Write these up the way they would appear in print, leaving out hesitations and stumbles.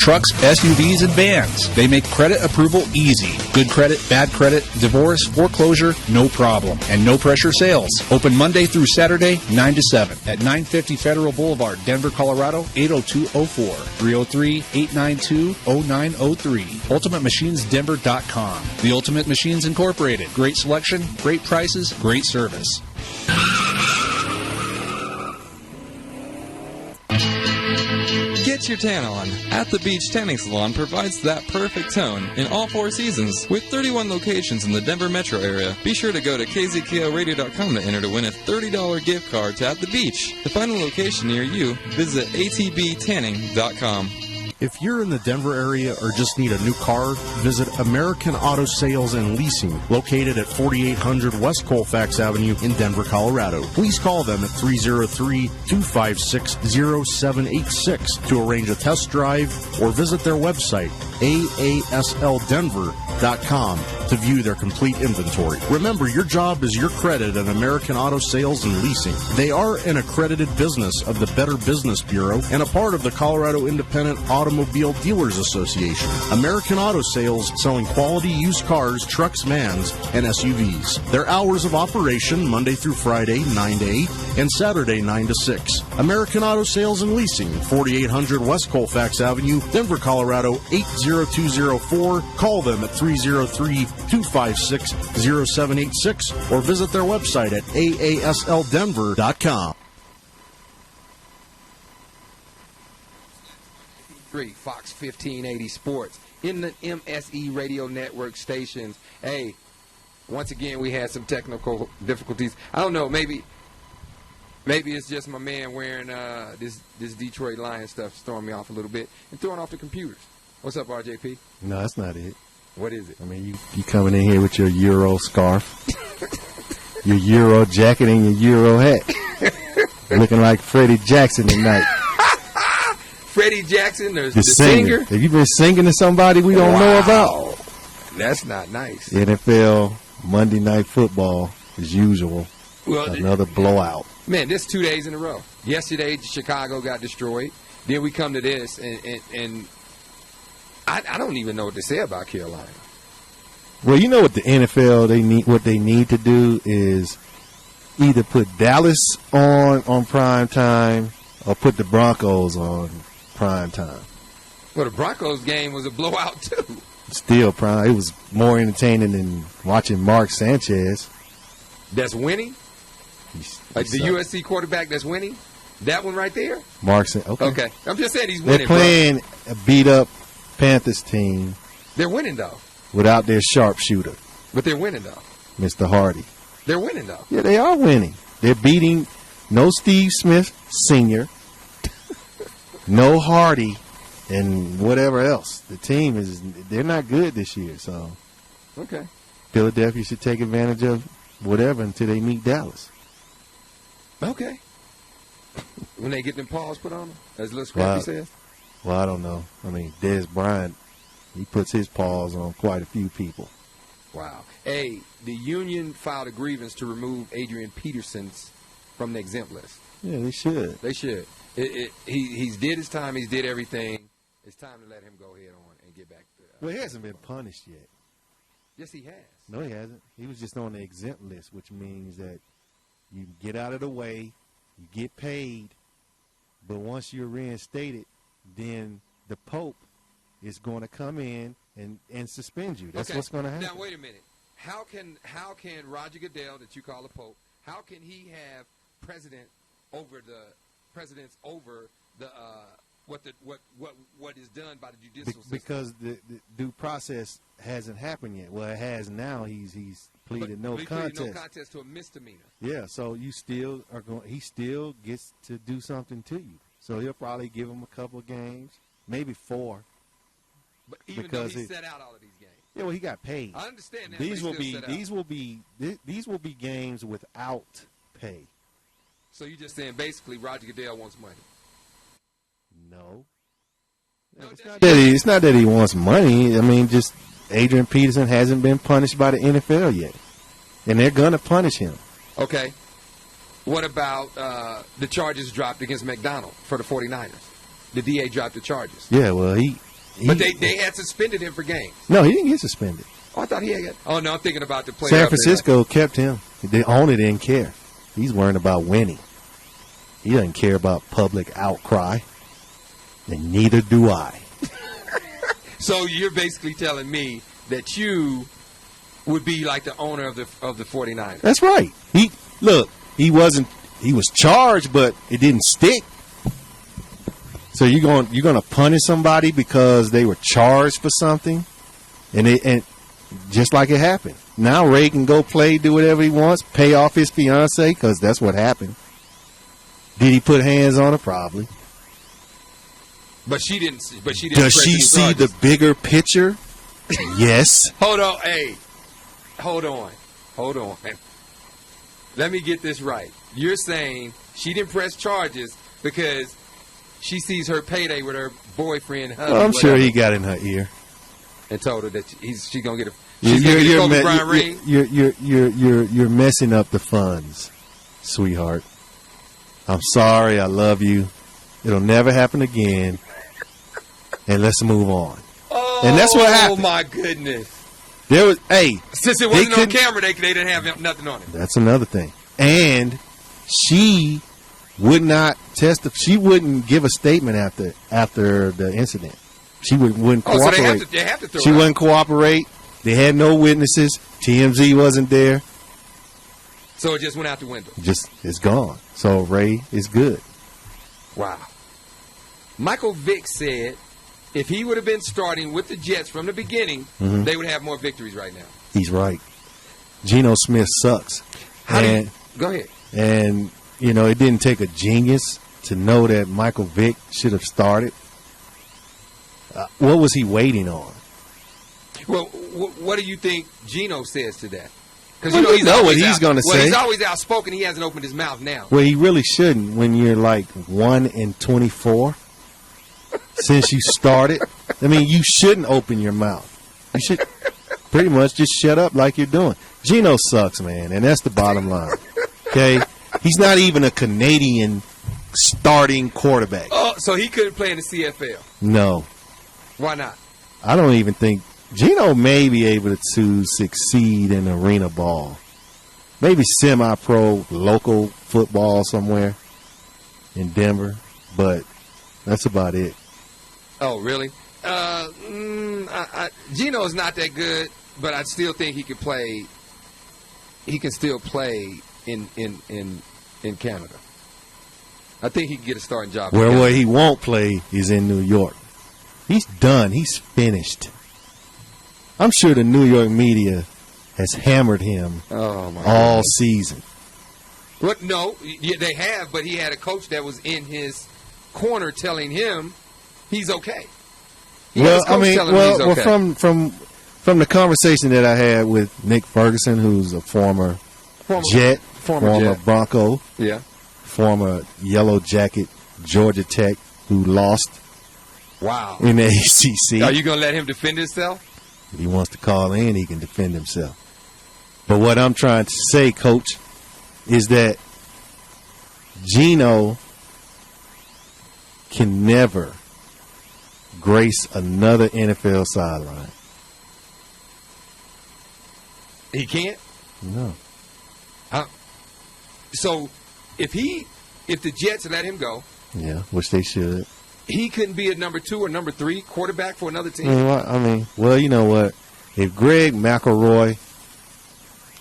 Trucks, SUVs, and vans. They make credit approval easy. Good credit, bad credit, divorce, foreclosure, no problem. And no pressure sales. Open Monday through Saturday, 9 to 7 at 950 Federal Boulevard, Denver, Colorado, 80204. 303-892-0903. UltimateMachinesDenver.com. The Ultimate Machines Incorporated. Great selection, great prices, great service. Get your tan on. At the Beach Tanning Salon provides that perfect tone in all 4 seasons. With 31 locations in the Denver metro area, be sure to go to kzklradio.com to enter to win a $30 gift card to At the Beach. To find a location near you, visit atbtanning.com. If you're in the Denver area or just need a new car, visit American Auto Sales and Leasing, located at 4800 West Colfax Avenue in Denver, Colorado. Please call them at 303-256-0786 to arrange a test drive or visit their website, aaslddenver.com, to view their complete inventory. Remember, your job is your credit at American Auto Sales and Leasing. They are an accredited business of the Better Business Bureau and a part of the Colorado Independent Automobile Dealers Association. American Auto Sales, selling quality used cars, trucks, vans, and SUVs. Their hours of operation, Monday through Friday, 9 to 8, and Saturday, 9 to 6. American Auto Sales and Leasing, 4800 West Colfax Avenue, Denver, Colorado, 80204. Call them at 303-256-0786 or visit their website at aaslddenver.com. Fox 1580 Sports in the MSE Radio Network stations. Hey, once again, we had some technical difficulties. I don't know, maybe it's just my man wearing this Detroit Lions stuff throwing me off a little bit and throwing off the computers. What's up, RJP? No, that's not it. What is it? I mean, you coming in here with your Euro scarf, your Euro jacket, and your Euro hat, looking like Freddie Jackson tonight. Freddie Jackson, the singer? Have you been singing to somebody we don't know about? That's not nice. NFL, Monday Night Football, as usual. Well, another blowout. Man, this 2 days in a row. Yesterday, Chicago got destroyed. Then we come to this, and I don't even know what to say about Carolina. Well, you know what the NFL what they need to do is either put Dallas on prime time or put the Broncos on prime time. Well, the Broncos game was a blowout too. Still prime. It was more entertaining than watching Mark Sanchez. That's winning? Like the USC quarterback that's winning? That one right there? Okay. I'm just saying he's winning. They're playing a beat-up Panthers team. They're winning, though. Without their sharpshooter. But they're winning, though. Mr. Hardy. They're winning, though. Yeah, they are winning. They're beating no Steve Smith Sr., no Hardy, and whatever else. The team they're not good this year, so. Okay. Philadelphia should take advantage of whatever until they meet Dallas. Okay. When they get them paws put on them, as Lil Scrappy says? Well, I don't know. I mean, Dez Bryant, he puts his paws on quite a few people. Wow. Hey, the union filed a grievance to remove Adrian Peterson from the exempt list. Yeah, they should. They should. He's did his time. He's did everything. It's time to let him go ahead on and get back to well, he hasn't been punished yet. Yes, he has. No, he hasn't. He was just on the exempt list, which means that you get out of the way, you get paid, but once you're reinstated, then the Pope is going to come in and suspend you. That's what's going to happen. Now, wait a minute. How can Roger Goodell, that you call the Pope, how can he have presidents over the what is done by the judicial system? Because the due process hasn't happened yet. Well, it has now. He's pleaded no contest. Pleaded no contest to a misdemeanor. Yeah, so you still are going. He still gets to do something to you. So he'll probably give him a couple of games, maybe 4. But even though he set out all of these games. Yeah, well, he got paid. I understand that. These will be games without pay. So you're just saying basically Roger Goodell wants money? No. It's not that he wants money. I mean, just Adrian Peterson hasn't been punished by the NFL yet. And they're going to punish him. Okay. What about the charges dropped against McDonald for the 49ers? The DA dropped the charges. Yeah, well, But they had suspended him for games. No, he didn't get suspended. Oh, I thought he had. Oh no, I'm thinking about the player. San Francisco kept him. The owner didn't care. He's worrying about winning. He doesn't care about public outcry, and neither do I. So you're basically telling me that you would be like the owner of the 49ers. That's right. He was charged, but it didn't stick. So you're gonna punish somebody because they were charged for something, and just like it happened. Now Ray can go play, do whatever he wants, pay off his fiance because that's what happened. Did he put hands on her? Probably. But she didn't. Does she see the bigger picture? Yes. Hold on. Hey. Hold on. Let me get this right. You're saying she didn't press charges because she sees her payday with her boyfriend. Hubby, I'm sure he got in her ear and told her that she's gonna get a. She's gonna get a Kobe Bryant ring. You're messing up the funds, sweetheart. I'm sorry. I love you. It'll never happen again. And let's move on. Oh, and that's what happened. Oh my goodness! Since it wasn't on camera, they didn't have nothing on it. That's another thing. And she would not testify. She wouldn't give a statement after the incident. She wouldn't cooperate. So they have to throw she her wouldn't cooperate. They had no witnesses. TMZ wasn't there. So it just went out the window. It's gone. So Ray is good. Wow. Michael Vick said if he would have been starting with the Jets from the beginning, they would have more victories right now. He's right. Geno Smith sucks. Go ahead. And, it didn't take a genius to know that Michael Vick should have started. What was he waiting on? Well, what do you think Geno says to that? Because you know what he's going to say. He's always outspoken. He hasn't opened his mouth now. Well, he really shouldn't when you're like 1-24 since you started. I mean, you shouldn't open your mouth. You should pretty much just shut up like you're doing. Geno sucks, man, and that's the bottom line. Okay? He's not even a Canadian starting quarterback. Oh, so he couldn't play in the CFL? No. Why not? I don't even think Geno may be able to succeed in arena ball. Maybe semi-pro local football somewhere in Denver, but that's about it. Oh, really? Geno's not that good, but I still think he could play. He can still play in Canada. I think he can get a starting job. Where he won't play is in New York. He's done. He's finished. I'm sure the New York media has hammered him all season. What? No, they have, but he had a coach that was in his corner telling him he's okay. From the conversation that I had with Nick Ferguson, who's a former Jet, former Bronco, former Yellow Jacket, Georgia Tech, who lost in the ACC. Are you going to let him defend himself? If he wants to call in, he can defend himself. But what I'm trying to say, Coach, is that Geno can never grace another NFL sideline. He can't? No. So if the Jets let him go, which they should, he couldn't be a number 2 or number 3 quarterback for another team. Well, you know what? If Greg McElroy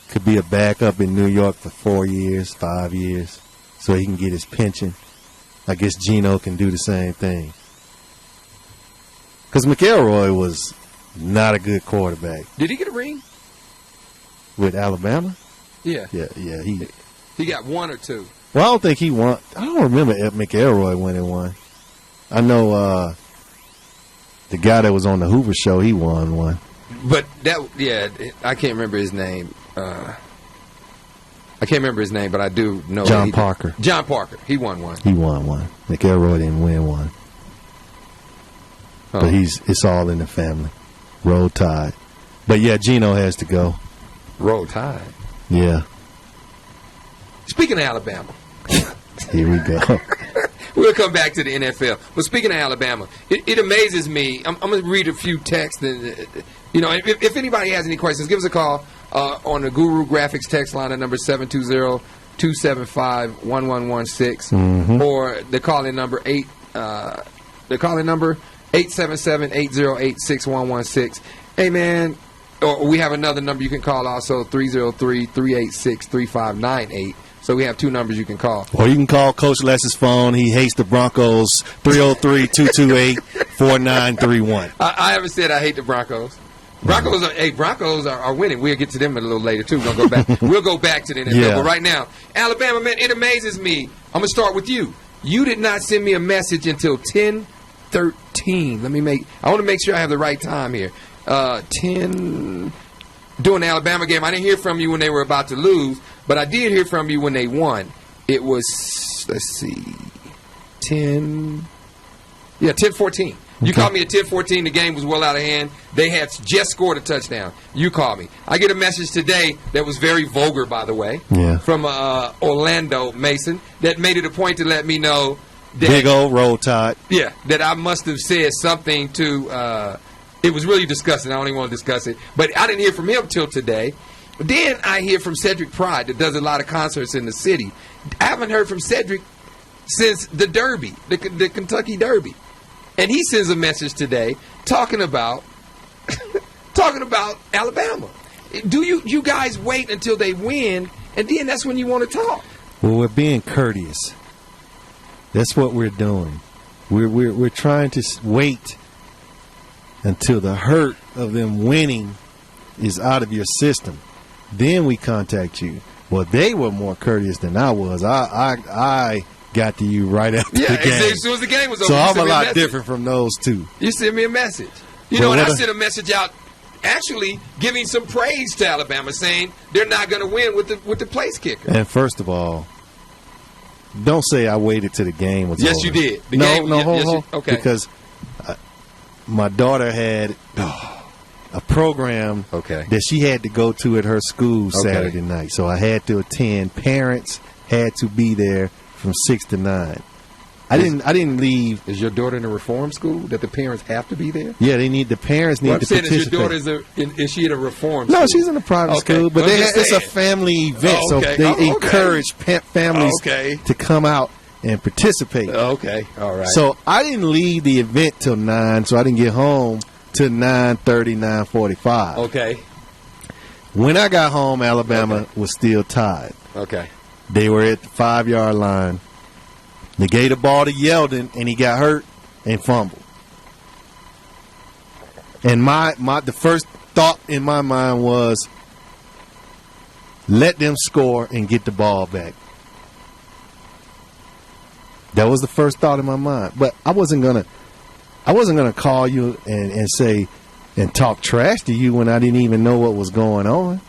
could be a backup in New York for 4 years, 5 years, so he can get his pension, I guess Geno can do the same thing. Because McElroy was not a good quarterback. Did he get a ring? With Alabama? Yeah. Yeah. He got 1 or 2. Well, I don't think he won. I don't remember McElroy winning one. I know the guy that was on the Hoover Show, he won one. But I can't remember his name. I can't remember his name, but I do know John Parker. John Parker. He won one. He won one. McElroy didn't win one. But it's all in the family. Roll Tide. But yeah, Geno has to go. Roll Tide. Yeah. Speaking of Alabama. Here we go. We'll come back to the NFL. But speaking of Alabama, it amazes me. I'm going to read a few texts. And, if anybody has any questions, give us a call on the Guru Graphics text line at number 720-275-1116, or the call-in number 877-808-6116. Hey, man. Or we have another number you can call also, 303-386-3598. So we have two numbers you can call. Or you can call Coach Les's phone. He hates the Broncos, 303-228-4931. I haven't said I hate the Broncos. Broncos are winning. We'll get to them a little later, too. We'll go back to the NFL. Yeah. But right now, Alabama, man, it amazes me. I'm going to start with you. You did not send me a message until 10:13. I want to make sure I have the right time here. 10 during the Alabama game. I didn't hear from you when they were about to lose, but I did hear from you when they won. It was, 10:14. You called me at 10:14. The game was well out of hand. They had just scored a touchdown. You called me. I get a message today that was very vulgar, by the way, from Orlando Mason, that made it a point to let me know that, Big old roll tide. Yeah, that I must have said something to. It was really disgusting. I don't even want to discuss it. But I didn't hear from him till today. Then I hear from Cedric Pride, that does a lot of concerts in the city. I haven't heard from Cedric since the Derby, the Kentucky Derby. And he sends a message today talking about Alabama. Do you guys wait until they win, and then that's when you want to talk? Well, we're being courteous. That's what we're doing. We're trying to wait until the hurt of them winning is out of your system. Then we contact you. Well, they were more courteous than I was. I got to you right after the game. As soon as the game was over. So I'm a lot different from those two. You sent me a message. And I sent a message out actually giving some praise to Alabama, saying they're not going to win with the place kicker. And first of all, don't say I waited till the game was over. Yes, you did. Hold. Okay. Because my daughter had a program that she had to go to at her school Saturday night. So I had to attend. Parents had to be there from 6 to 9. I didn't leave. Is your daughter in a reform school that the parents have to be there? Yeah, the parents need to participate. Is your daughter is she in a reform school? No, she's in a private school, but it's a family event, so they encourage families to come out and participate. Okay, all right. So I didn't leave the event till 9, so I didn't get home till 9:30, 9:45. Okay. When I got home, Alabama was still tied. Okay. They were at the 5-yard line. They gave the ball to Yeldon, and he got hurt and fumbled. And the first thought in my mind was, let them score and get the ball back. That was the first thought in my mind. But I wasn't gonna call you and say and talk trash to you when I didn't even know what was going on.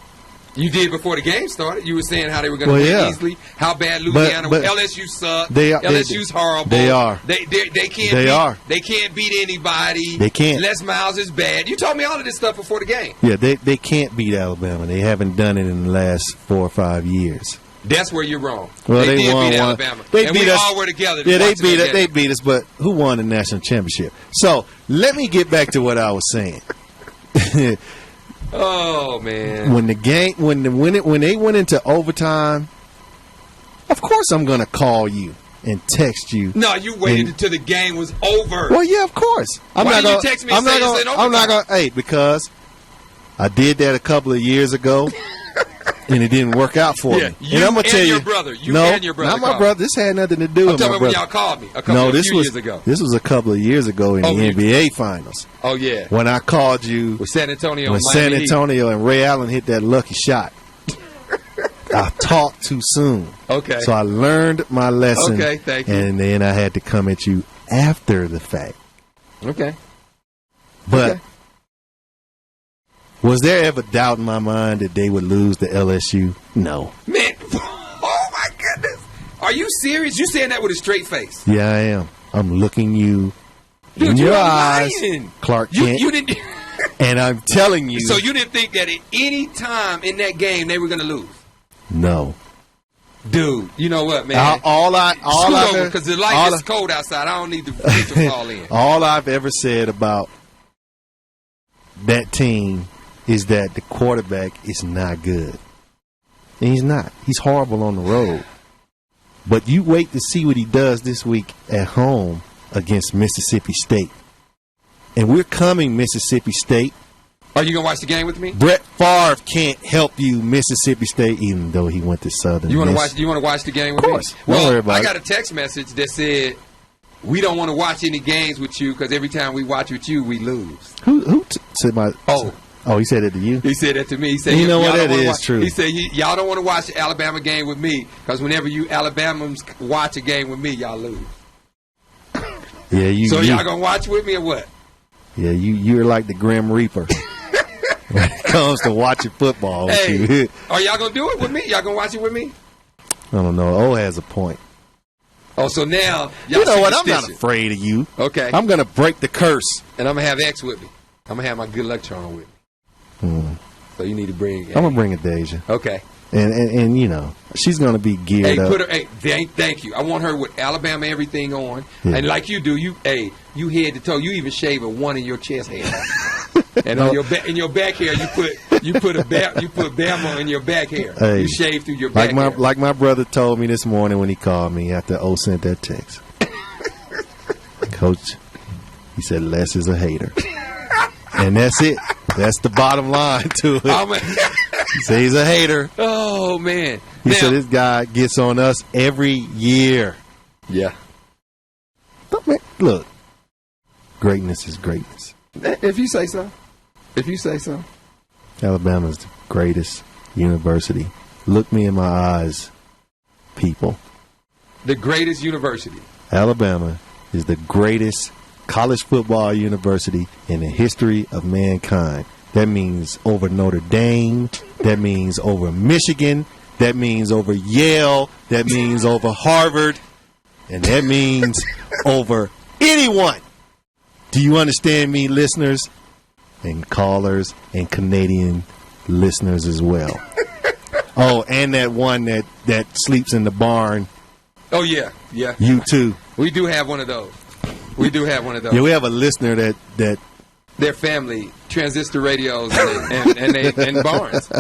You did before the game started. You were saying how they were going to win easily, how bad Louisiana was. LSU sucked. LSU's horrible. They are. They can't. They can't beat anybody. They can't. Les Miles is bad. You told me all of this stuff before the game. Yeah, they can't beat Alabama. They haven't done it in the last 4 or 5 years. That's where you're wrong. Well, they did won beat one. Alabama. They and beat we us. all were together. Yeah, they beat us. But who won the national championship? So let me get back to what I was saying. Oh man! When they went into overtime, of course I'm gonna call you and text you. No, you waited until the game was over. Well, yeah, of course. Why did you text me? I'm not gonna. Hey, because I did that a couple of years ago, and it didn't work out for me. And I'm gonna tell you, your brother. And your brother. Not my brother. This had nothing to do with my brother. When y'all called me a few years ago. This was a couple of years ago in the NBA Finals. Oh yeah. When I called you with San Antonio. When San Antonio and Ray Allen hit that lucky shot. I talked too soon. Okay. So I learned my lesson. Okay, thank you. And then I had to come at you after the fact. Okay. But was there ever doubt in my mind that they would lose to LSU? No. Man, oh my goodness. Are you serious? You saying that with a straight face? Yeah, I am. I'm looking you in your eyes, lying. Clark Kent. You didn't. And I'm telling you. So you didn't think that at any time in that game they were going to lose? No. Dude, you know what, man? Scoot over, because the light is cold outside. I don't need the to fall in. All I've ever said about that team is that the quarterback is not good. And he's not. He's horrible on the road. But you wait to see what he does this week at home against Mississippi State. And we're coming, Mississippi State. Are you going to watch the game with me? Brett Favre can't help you, Mississippi State, even though he went to Southern You want Miss. to watch the game with me? Of course. Well, Don't worry about I got a text message that said, we don't want to watch any games with you because every time we watch with you, we lose. Who said my... Oh, he said it to you? He said that to me. He said, you know what? That is watch, true. He said, y'all don't want to watch the Alabama game with me because whenever you Alabamans watch a game with me, y'all lose. Yeah, y'all going to watch with me or what? Yeah, you're like the Grim Reaper when it comes to watching football with you. Are y'all going to do it with me? Y'all going to watch it with me? I don't know. O has a point. Oh, so now, you know what? I'm not afraid of you. Okay. I'm going to break the curse. And I'm going to have X with me. I'm going to have my good luck charm with me. So you need to bring... I'm going to bring a Deja. Okay. And you know, she's going to be geared up. Thank you. I want her with Alabama everything on. Yeah. And like you do, you head to toe. You even shave one in your chest hair. And on in your back hair, you put Bama in your back hair. Hey, you shave through your back hair. Like my brother told me this morning when he called me after O sent that text. Coach, he said Les is a hater. And that's it. That's the bottom line to it. He said he's a hater. Oh, man. He said this guy gets on us every year. Yeah. But man, look, greatness is greatness. If you say so. If you say so. Alabama's the greatest university. Look me in my eyes, people. The greatest university. Alabama is the greatest college football university in the history of mankind. That means over Notre Dame. That means over Michigan. That means over Yale. That means over Harvard. And that means over anyone. Do you understand me, listeners? And callers and Canadian listeners as well. Oh, and that one that sleeps in the barn. Oh, yeah. Yeah. You too. We do have one of those. Yeah, we have a listener that their family, transistor radios and barns.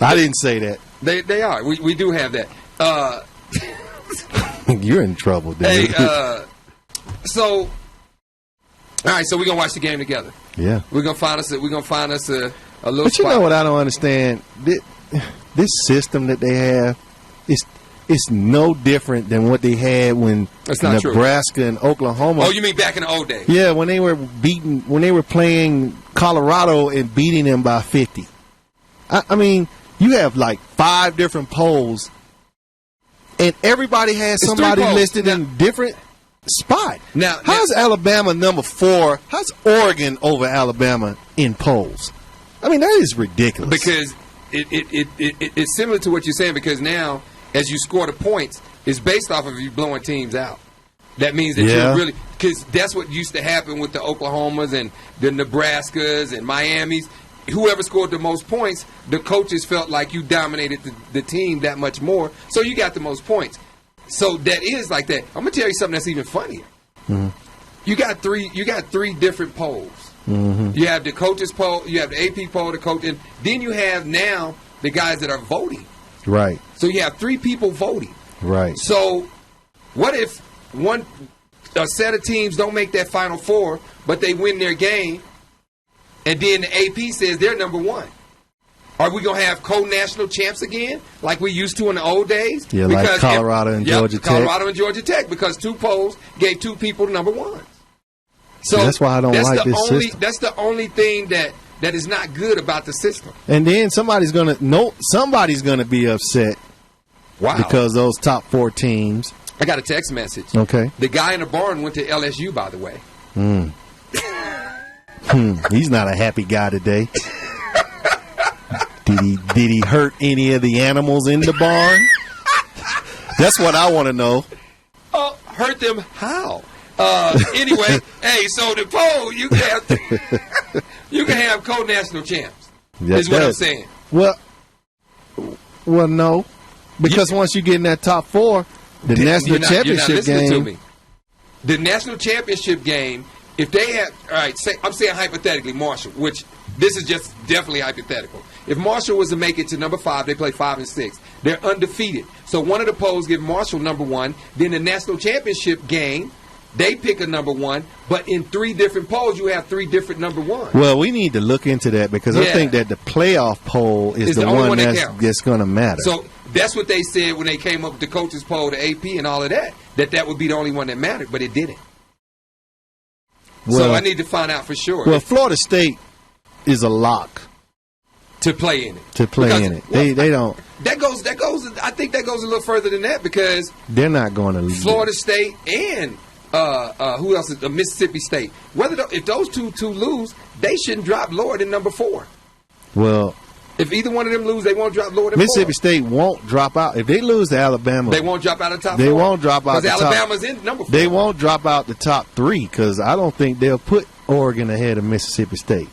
I didn't say that. They are. We do have that. You're in trouble, dude. Hey, so all right, so we're gonna watch the game together. Yeah. We're gonna find us a little But you know what I don't understand? This system that they have it's no different than what they had when Nebraska true. and Oklahoma. Oh, you mean back in the old days? Yeah, when they were playing Colorado and beating them by 50. I mean, you have like 5 different polls, and everybody has somebody listed in different spot. Now, how's Alabama number 4? How's Oregon over Alabama in polls? I mean, that is ridiculous. Because it's similar to what you're saying. Because now, as you score the points, it's based off of you blowing teams out. That means that you're really, because that's what used to happen with the Oklahomas and the Nebraskas and Miamis. Whoever scored the most points, the coaches felt like you dominated the team that much more, so you got the most points. So that is like that. I'm gonna tell you something that's even funnier. Mm-hmm. You got three different polls. Mm-hmm. You have the coaches poll, you have the AP poll, the coach, and then you have now the guys that are voting. Right. So you have 3 people voting. Right. So what if a set of teams don't make that Final Four, but they win their game, and then the AP says they're number 1? Are we going to have co-national champs again, like we used to in the old days? Yeah, because like Colorado and Georgia Tech. Colorado and Georgia Tech, because 2 polls gave 2 people number 1. So that's why I don't like this system. That's the only thing that is not good about the system. And then somebody's gonna be upset. Wow. Because those top 4 teams. I got a text message. Okay. The guy in the barn went to LSU, by the way. He's not a happy guy today. Did he hurt any of the animals in the barn? That's what I want to know. Hurt them how? Anyway, hey, so the poll, you can have co-national champs. Is what I'm saying. Well, no. Because once you get in that top four, the national championship listening game. to me. The national championship game, if they have, all right, I'm saying hypothetically, Marshall, which this is just definitely hypothetical. If Marshall was to make it to number 5, they play 5 and 6. They're undefeated. So one of the polls give Marshall number 1. Then the national championship game, they pick a number 1. But in 3 different polls, you have 3 different number 1s. Well, we need to look into that because I think that the playoff poll is the only one that that's going to matter. So that's what they said when they came up with the coaches poll, the AP, and all of that. That would be the only one that mattered, but it didn't. So I need to find out for sure. Well, Florida State is a lock to play in it. They don't. That goes. I think that goes a little further than that because they're not going to leave. Florida State and who else? Mississippi State. If those two lose, they shouldn't drop lower than number 4. Well, if either one of them lose, they won't drop lower than Mississippi 4. State won't drop out. If they lose to Alabama, they won't drop out of the top 4. They won't drop out because Alabama's in number 4. They won't drop out the top 3 because I don't think they'll put Oregon ahead of Mississippi State.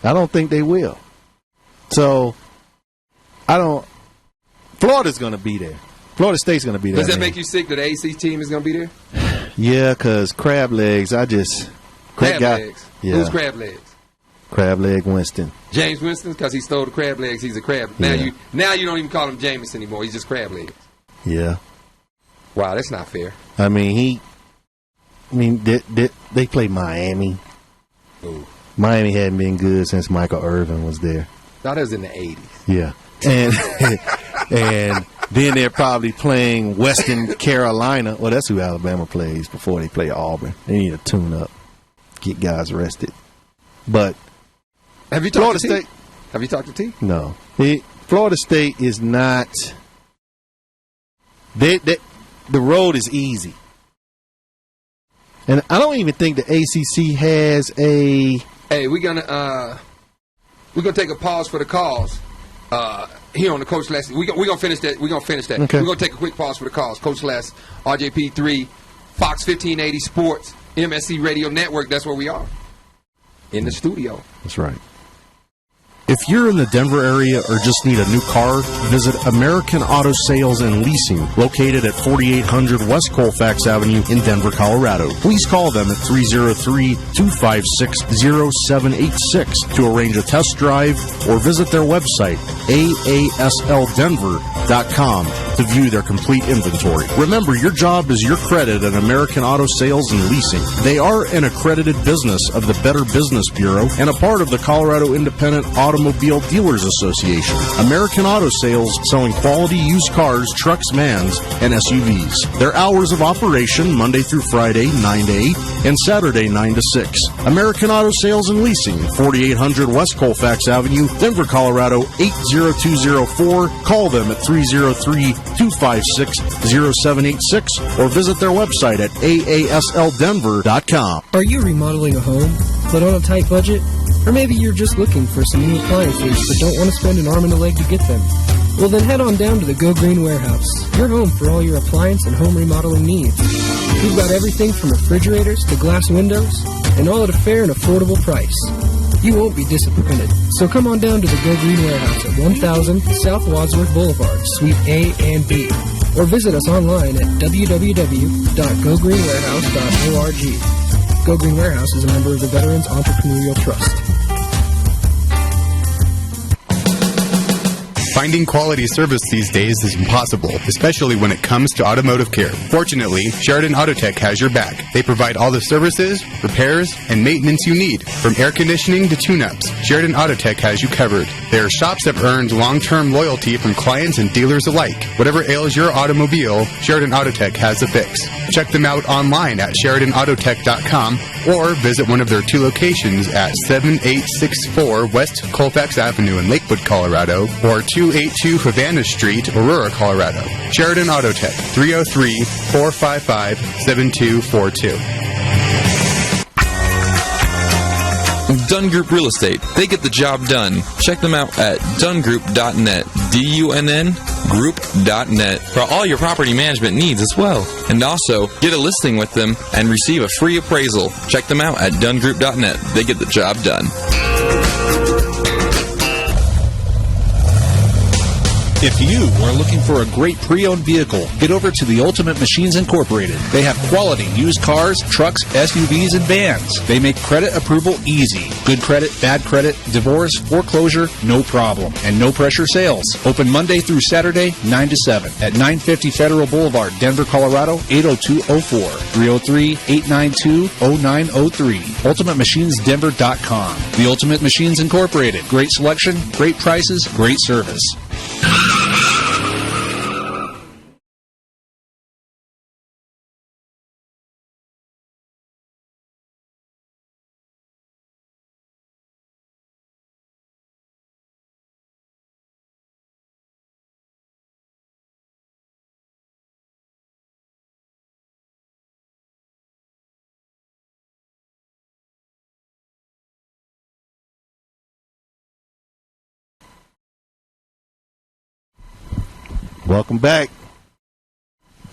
I don't think they will. So Florida's going to be there. Florida State's going to be there. Does that make you sick that the AC team is going to be there? Yeah, because Crab Legs, Crab Legs? Yeah. Who's Crab Legs? Crab Leg Winston. James Winston, because he stole the crab legs. He's a crab. Now you don't even call him Jameis anymore. He's just Crab Legs. Yeah. Wow, that's not fair. I mean, they play Miami. Ooh. Miami hadn't been good since Michael Irvin was there. That was in the 80s. Yeah. And then they're probably playing Western Carolina. Well, that's who Alabama plays before they play Auburn. They need a tune-up. Get guys rested. But have you talked to T? Have you talked to T? No. Florida State is not. The road is easy, and I don't even think the ACC has a. Hey, we're gonna take a pause for the calls. Here on the Coach Les, we're gonna finish that. Okay. We're gonna take a quick pause for the calls. Coach Les, RJP3, Fox 1580 Sports, MSC Radio Network. That's where we are. In the studio. That's right. If you're in the Denver area or just need a new car, visit American Auto Sales and Leasing, located at 4800 West Colfax Avenue in Denver, Colorado. Please call them at 303-256-0786 to arrange a test drive or visit their website, aaslddenver.com, to view their complete inventory. Remember, your job is your credit at American Auto Sales and Leasing. They are an accredited business of the Better Business Bureau and a part of the Colorado Independent Automobile Dealers Association. American Auto Sales, selling quality used cars, trucks, vans, and SUVs. Their hours of operation, Monday through Friday, 9 to 8, and Saturday, 9 to 6. American Auto Sales and Leasing, 4800 West Colfax Avenue, Denver, Colorado, 80204. Call them at 303-256-0786 or visit their website at aaslddenver.com. Are you remodeling a home, but on a tight budget? Or maybe you're just looking for some new appliances but don't want to spend an arm and a leg to get them? Well, then head on down to the Go Green Warehouse, your home for all your appliance and home remodeling needs. We've got everything from refrigerators to glass windows, and all at a fair and affordable price. You won't be disappointed. So come on down to the Go Green Warehouse at 1000 South Wadsworth Boulevard, Suite A and B. Or visit us online at www.gogreenwarehouse.org. Go Green Warehouse is a member of the Veterans Entrepreneurial Trust. Finding quality service these days is impossible, especially when it comes to automotive care. Fortunately, Sheridan Autotech has your back. They provide all the services, repairs, and maintenance you need. From air conditioning to tune-ups, Sheridan Autotech has you covered. Their shops have earned long-term loyalty from clients and dealers alike. Whatever ails your automobile, Sheridan Autotech has the fix. Check them out online at SheridanAutotech.com or visit one of their 2 locations at 7864 West Colfax Avenue in Lakewood, Colorado, or 282 Havana Street, Aurora, Colorado. Sheridan Autotech, 303-455-7242. Dunn Group Real Estate. They get the job done. Check them out at dunnGroup.net. DUNN Group.net for all your property management needs as well. And also, get a listing with them and receive a free appraisal. Check them out at dunnGroup.net. They get the job done. If you are looking for a great pre-owned vehicle, get over to the Ultimate Machines Incorporated. They have quality used cars, trucks, SUVs, and vans. They make credit approval easy. Good credit, bad credit, divorce, foreclosure, no problem. And no pressure sales. Open Monday through Saturday, 9 to 7 at 950 Federal Boulevard, Denver, Colorado, 80204. 303-892-0903. UltimateMachinesDenver.com. The Ultimate Machines Incorporated. Great selection, great prices, great service. Welcome back.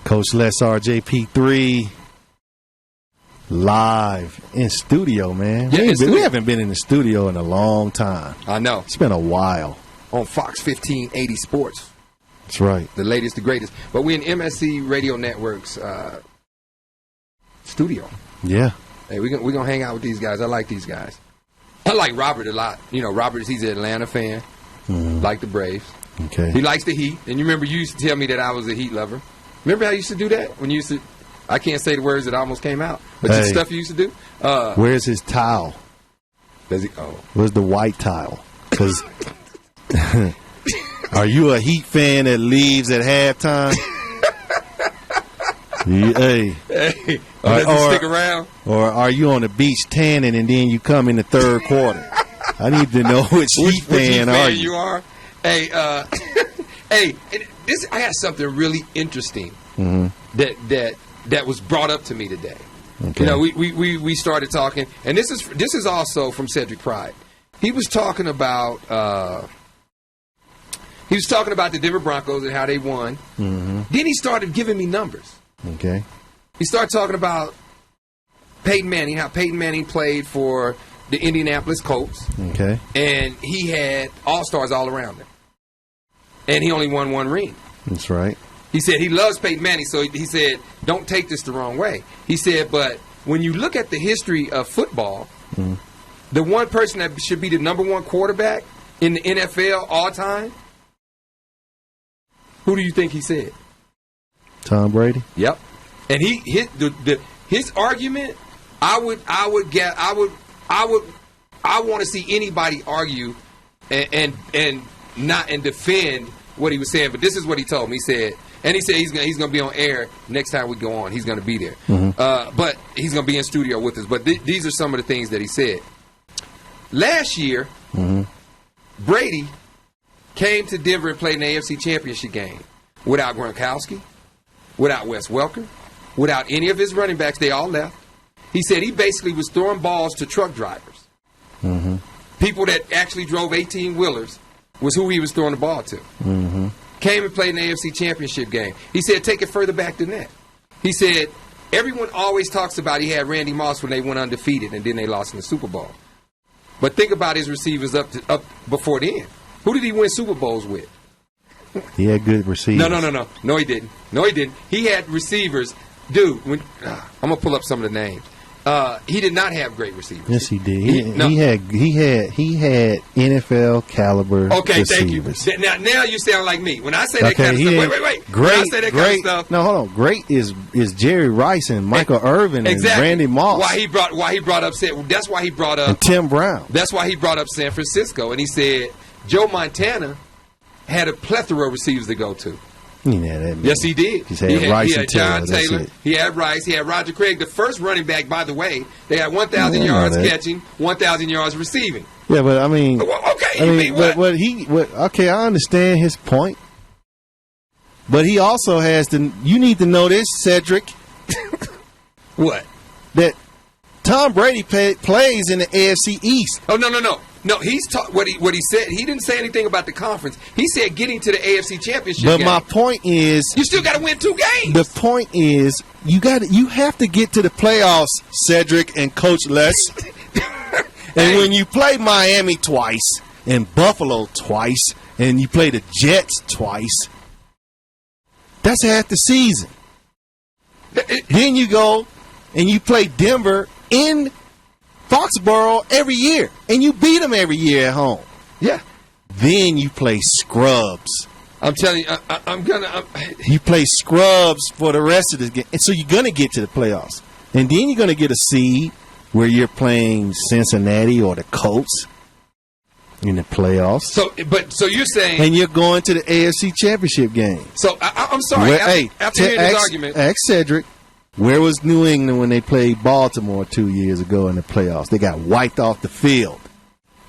Coach Les RJP3 live in studio, man. Yeah, We haven't been in the studio in a long time. I know. It's been a while. On Fox 1580 Sports. That's right. The latest, the greatest. But we're in MSC Radio Network's studio. Yeah. Hey, we're gonna hang out with these guys. I like these guys. I like Robert a lot. You know, Robert, he's an Atlanta fan. Like the Braves. Okay. He likes the Heat. And you remember you used to tell me that I was a Heat lover. Remember how you used to do that? When you used to, I can't say the words that almost came out, but the stuff you used to do. Where's his towel? Does he? Oh. Where's the white towel? Because are you a Heat fan that leaves at halftime? Hey, Does he stick around? Or are you on the beach tanning and then you come in the third quarter? I need to know which Heat fan are you? are. Hey, hey, this I had something really interesting that was brought up to me today. Okay. You know, we started talking, and this is also from Cedric Pride. He was talking about the Denver Broncos and how they won. Then he started giving me numbers. Okay. He started talking about Peyton Manning, how Peyton Manning played for the Indianapolis Colts. Okay. And he had all-stars all around him. And he only won one ring. That's right. He said he loves Peyton Manning, so he said, don't take this the wrong way. He said, but when you look at the history of football, the one person that should be the number one quarterback in the NFL all time, who do you think he said? Tom Brady? Yep. And his argument, I want to see anybody argue and defend what he was saying, but this is what he told me. He said he's going to be on air next time we go on. He's going to be there, but he's going to be in studio with us. But these are some of the things that he said. Last year, Brady came to Denver and played in the AFC Championship game without Gronkowski, without Wes Welker, without any of his running backs. They all left. He said he basically was throwing balls to truck drivers. People that actually drove 18-wheelers was who he was throwing the ball to. Came and played in the AFC Championship game. He said, take it further back than that. He said, everyone always talks about he had Randy Moss when they went undefeated and then they lost in the Super Bowl. But think about his receivers up before then. Who did he win Super Bowls with? He had good receivers. No, he didn't. He had receivers. Dude, I'm going to pull up some of the names. He did not have great receivers. Yes, he did. He had NFL caliber receivers. Thank you. Now you sound like me. When I say that kind of stuff, wait. Great, when I say that kind of stuff. No, hold on. Great is Jerry Rice and Michael Irvin and Randy Moss. Why he brought up that's why he brought up and Tim Brown. That's why he brought up San Francisco, and he said Joe Montana had a plethora of receivers to go to. Yes, he did. He had Rice, he had John Taylor. He had Rice. He had Roger Craig. The first running back, by the way, they had 1,000 yards catching, 1,000 yards receiving. Yeah, but I mean, okay, okay, I understand his point, but he also has to. You need to know this, Cedric. What? That Tom Brady plays in the AFC East. Oh no. No, what he said. He didn't say anything about the conference. He said getting to the AFC Championship game. But my point is, you still got to win 2 games. The point is, you have to get to the playoffs, Cedric and Coach Les. And when you play Miami twice and Buffalo twice and you play the Jets twice, that's half the season. Then you go and you play Denver in Foxborough every year, and you beat them every year at home. Yeah. Then you play scrubs. I'm telling you, You play scrubs for the rest of the game, and so you're going to get to the playoffs. And then you're going to get a seed where you're playing Cincinnati or the Colts in the playoffs. So you're saying, and you're going to the AFC Championship game. So I'm sorry. After hearing this argument, ask Cedric, where was New England when they played Baltimore 2 years ago in the playoffs? They got wiped off the field.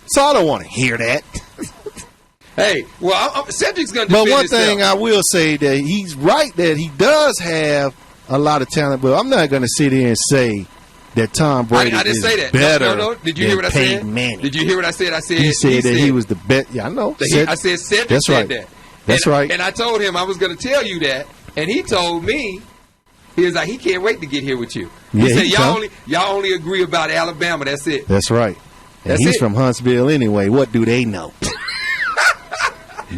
So I don't want to hear that. Hey, well, Cedric's going to defend himself. But one thing I will say that he's right that he does have a lot of talent, but I'm not going to sit here and say that Tom Brady I didn't is say that. better. No. Did you hear what I said? Manning. Did you hear what I said? I said he said that he was the best. Yeah, I know. I said Cedric that's said right. that. That's right. And I told him I was going to tell you that, and he told me he was like he can't wait to get here with you. He said y'all only agree about Alabama. That's it. That's right. And he's from Huntsville anyway. What do they know?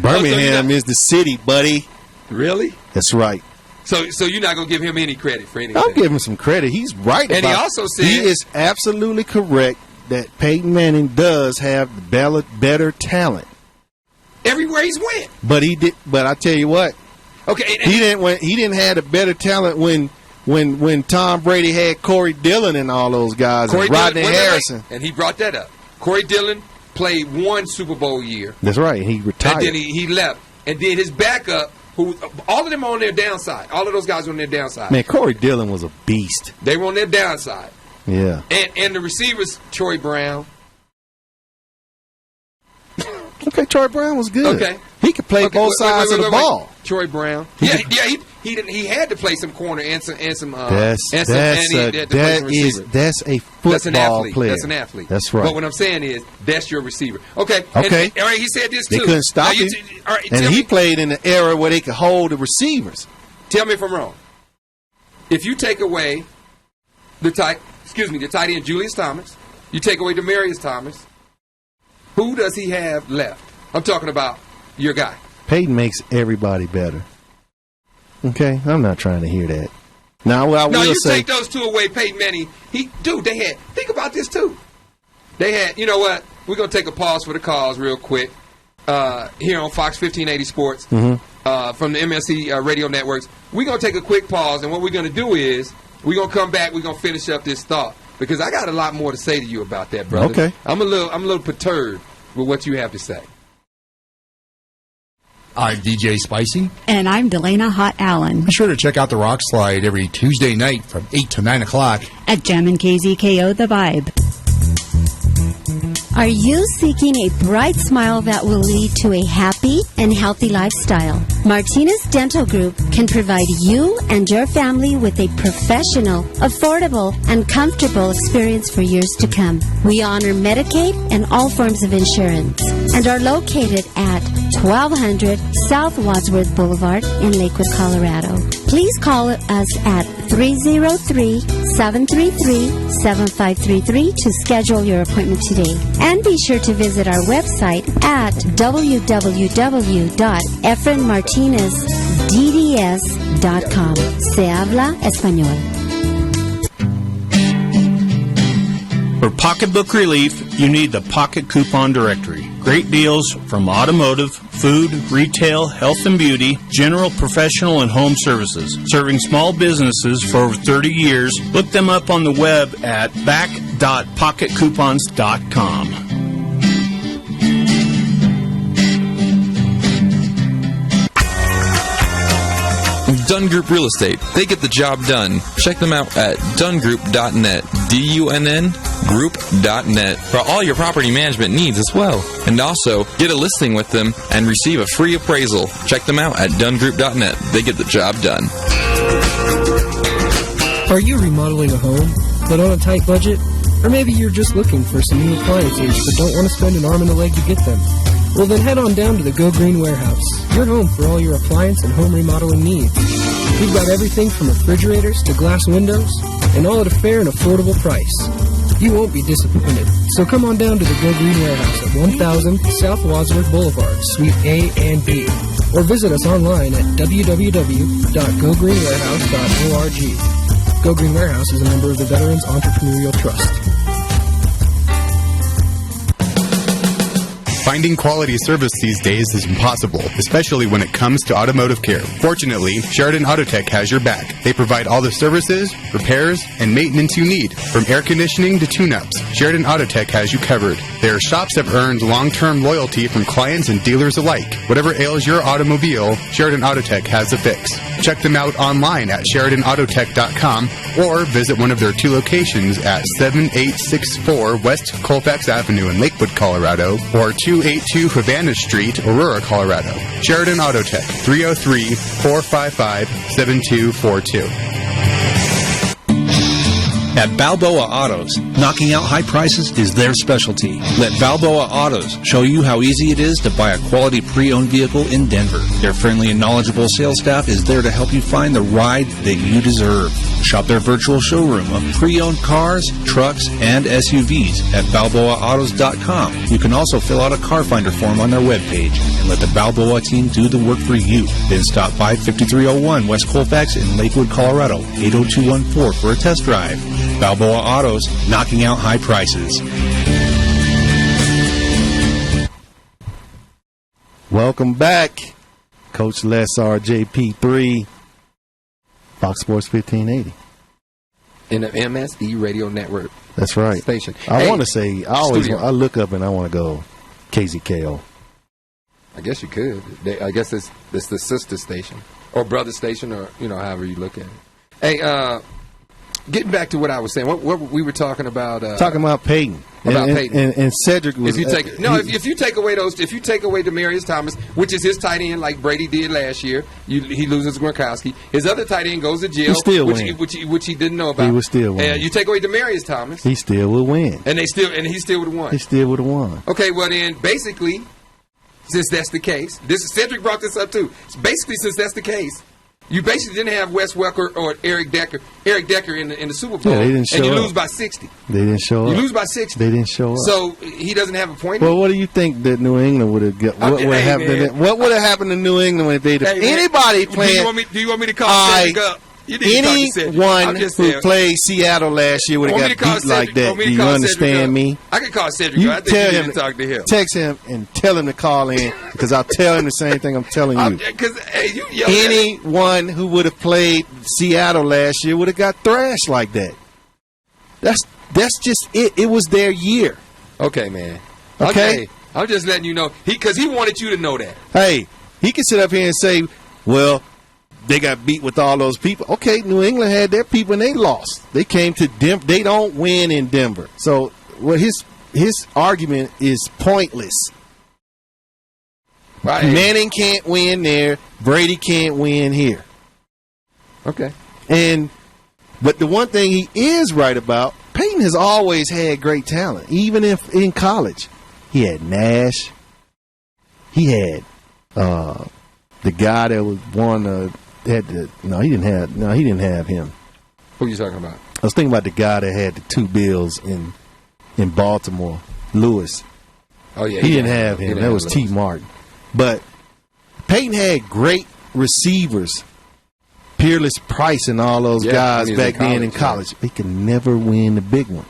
Birmingham is the city, buddy. Really? That's right. So you're not gonna give him any credit for anything? I'll give him some credit. He's right. And he also said he is absolutely correct that Peyton Manning does have the better talent everywhere he's went. But he did. But I tell you what. Okay. He didn't have the better talent when Tom Brady had Corey Dillon and all those guys and Rodney Harrison. And he brought that up. Corey Dillon played one Super Bowl year. That's right. He retired. And then he left. And then his backup, who all of them on their downside. All of those guys on their downside. Man, Corey Dillon was a beast. They were on their downside. Yeah. And the receivers, Troy Brown. Okay, Troy Brown was good. Okay. He could play both sides of the ball. Troy Brown. He had to play some corner and some that's a football player. That's an athlete. That's right. But what I'm saying is that's your receiver. Okay. Okay. And, all right, he said this too. They couldn't stop him. All right, and he played in the era where they could hold the receivers. Tell me if I'm wrong. If you take away the tight end Julius Thomas, you take away Demaryius Thomas, who does he have left? I'm talking about your guy. Peyton makes everybody better. Okay, I'm not trying to hear that. Now, take those two away, Peyton Manning. Think about this too. They had, you know what? We're gonna take a pause for the calls real quick here on Fox 1580 Sports from the MSC radio networks. We're gonna take a quick pause, and what we're gonna do is we're gonna come back. We're gonna finish up this thought because I got a lot more to say to you about that, brother. Okay, I'm a little perturbed with what you have to say. I'm DJ Spicy. And I'm Delana Hot Allen. Be sure to check out the Rock Slide every Tuesday night from 8 to 9 o'clock. At Jam and KZKO The Vibe. Are you seeking a bright smile that will lead to a happy and healthy lifestyle? Martinez Dental Group can provide you and your family with a professional, affordable, and comfortable experience for years to come. We honor Medicaid and all forms of insurance and are located at 1200 South Wadsworth Boulevard in Lakewood, Colorado. Please call us at 303-733-7533 to schedule your appointment today. And be sure to visit our website at www.efrenmartinezdds.com. Se habla español. For pocketbook relief, you need the Pocket Coupon Directory. Great deals from automotive, food, retail, health and beauty, general, professional, and home services. Serving small businesses for over 30 years, look them up on the web at back.pocketcoupons.com. Dunn Group Real Estate. They get the job done. Check them out at dunnGroup.net. DUNN Group.net for all your property management needs as well. And also, get a listing with them and receive a free appraisal. Check them out at dunnGroup.net. They get the job done. Are you remodeling a home, but on a tight budget? Or maybe you're just looking for some new appliances but don't want to spend an arm and a leg to get them? Well, then head on down to the Go Green Warehouse, your home for all your appliance and home remodeling needs. We've got everything from refrigerators to glass windows, and all at a fair and affordable price. You won't be disappointed. So come on down to the Go Green Warehouse at 1000 South Wadsworth Boulevard, Suite A and B. Or visit us online at www.gogreenwarehouse.org. Go Green Warehouse is a member of the Veterans Entrepreneurial Trust. Finding quality service these days is impossible, especially when it comes to automotive care. Fortunately, Sheridan Autotech has your back. They provide all the services, repairs, and maintenance you need, from air conditioning to tune-ups. Sheridan Autotech has you covered. Their shops have earned long-term loyalty from clients and dealers alike. Whatever ails your automobile, Sheridan Autotech has the fix. Check them out online at SheridanAutotech.com or visit one of their 2 locations at 7864 West Colfax Avenue in Lakewood, Colorado, or 282 Havana Street, Aurora, Colorado. Sheridan Autotech, 303-455-7242. At Balboa Autos, knocking out high prices is their specialty. Let Balboa Autos show you how easy it is to buy a quality pre-owned vehicle in Denver. Their friendly and knowledgeable sales staff is there to help you find the ride that you deserve. Shop their virtual showroom of pre-owned cars, trucks, and SUVs at BalboaAutos.com. You can also fill out a car finder form on their webpage and let the Balboa team do the work for you. Then stop by 5301 West Colfax in Lakewood, Colorado, 80214 for a test drive. Balboa Autos, knocking out high prices. Welcome back. Coach Les RJP3, Fox Sports 1580. In the MSE Radio Network. That's right. Station. I want to say, studio. I look up and I want to go KZKO. I guess you could. I guess it's the sister station or brother station, or however you look at it. Hey, getting back to what I was saying, what we were talking about. Talking about Peyton. Peyton and Cedric was. If you take away Demaryius Thomas, which is his tight end, like Brady did last year, he loses Gronkowski. His other tight end goes to jail, which he didn't know about. He would still win. You take away Demaryius Thomas, he still would win, and he still would have won. He still would have won. Okay, well then, basically, since that's the case, Cedric brought this up too. Basically, since that's the case, you basically didn't have Wes Welker or Eric Decker in the Super Bowl, they didn't show and you up. lose by 60. They didn't show up. You lose by 60. They didn't show up. So he doesn't have a point. Well, what do you think that New England would have got? What would have happened? What would have happened to New England if they'd anybody playing? Do you want me to call Cedric up? Anyone who played Seattle last year would have got beat like that. Do you understand me? I can call Cedric. I think you need to talk to him. Text him and tell him to call in, because I'll tell him the same thing I'm telling you. Anyone who would have played Seattle last year would have got thrashed like that. That's just it. It was their year. Okay, man. Okay. I'm just letting you know, because he wanted you to know that. Hey, he can sit up here and say, well, they got beat with all those people. Okay, New England had their people and they lost. They came to Denver. They don't win in Denver. So, well, his argument is pointless. Right. Manning can't win there. Brady can't win here. Okay. But the one thing he is right about, Peyton has always had great talent, even if in college. He had Nash. He had the guy that was one. He didn't have him. Who are you talking about? I was thinking about the guy that had the 2 bills in Baltimore, Lewis. Oh yeah, he didn't have him. That was T. Martin. But Peyton had great receivers, Peerless Price and all those guys back then in college. He could never win the big one.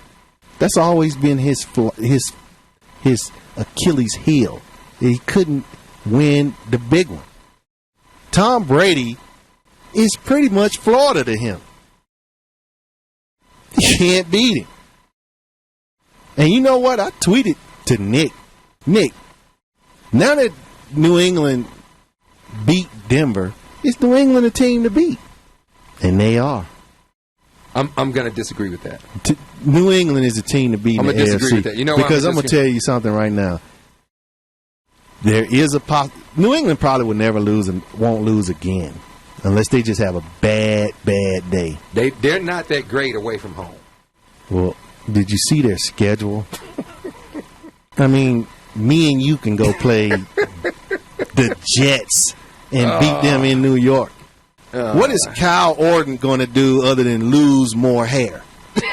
That's always been his Achilles heel. He couldn't win the big one. Tom Brady is pretty much Florida to him. You can't beat him. And you know what? I tweeted to Nick, now that New England beat Denver, is New England a team to beat? And they are. I'm going to disagree with that. New England is a team to beat in the AFC. I'm going to disagree with that. You know why? Because I'm going to tell you something right now. There is New England probably will never lose and won't lose again unless they just have a bad day. They're not that great away from home. Well, did you see their schedule? I mean, me and you can go play the Jets and beat them in New York. What is Kyle Orton going to do other than lose more hair?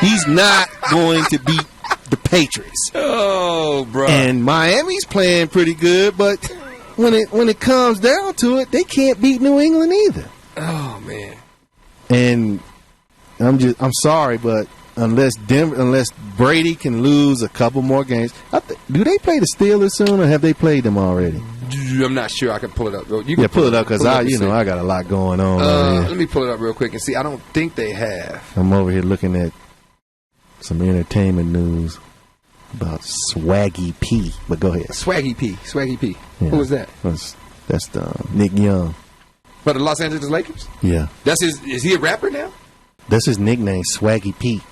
He's not going to beat the Patriots. Oh, bro. And Miami's playing pretty good, but when it comes down to it, they can't beat New England either. Oh, man. And I'm sorry, but unless Brady can lose a couple more games, do they play the Steelers soon, or have they played them already? I'm not sure. I can pull it up. You can pull it up because I got a lot going on. Let me pull it up real quick and see. I don't think they have. I'm over here looking at some entertainment news about Swaggy P. But go ahead. Swaggy P. Yeah. Who is that? That's Nick Young. For the Los Angeles Lakers? Yeah. That's his. Is he a rapper now? That's his nickname, Swaggy P.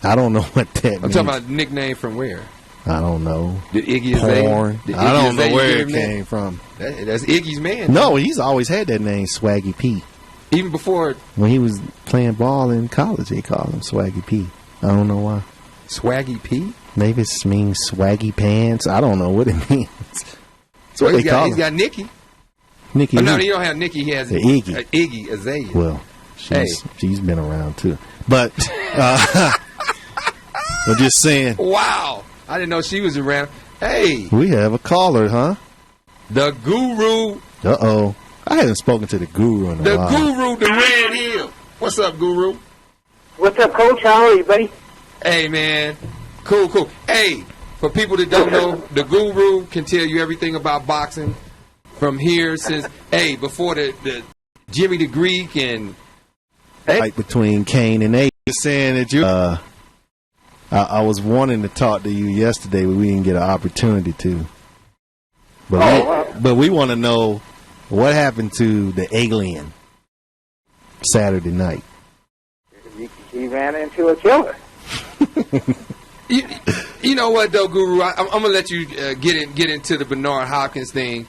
I don't know what that means. I'm talking about nickname from where? I don't know. Did Iggy Azalea? Porn. I don't know where it came from. That's Iggy's man. No, he's always had that name, Swaggy P. Even before. When he was playing ball in college, they called him Swaggy P. I don't know why. Swaggy P? Maybe it means swaggy pants. I don't know what it means. That's what they call him. He's got Nikki. Nikki. Oh, no, he don't have Nikki. He has Iggy. Iggy Azalea. Well, she's been around too. But I'm just saying. Wow. I didn't know she was around. Hey. We have a caller, huh? The Guru. Uh-oh. I haven't spoken to the Guru in a while. The Guru, the Red Hill. What's up, Guru? What's up, Coach? How are you, buddy? Hey, man. Cool. Hey, for people that don't know, the Guru can tell you everything about boxing from here since, before the Jimmy the Greek and... Fight between Kane and A. Just saying that you... I was wanting to talk to you yesterday, but we didn't get an opportunity to. But we want to know what happened to the alien Saturday night. He ran into a killer. You know what, though, Guru? I'm going to let you get into the Bernard Hopkins thing.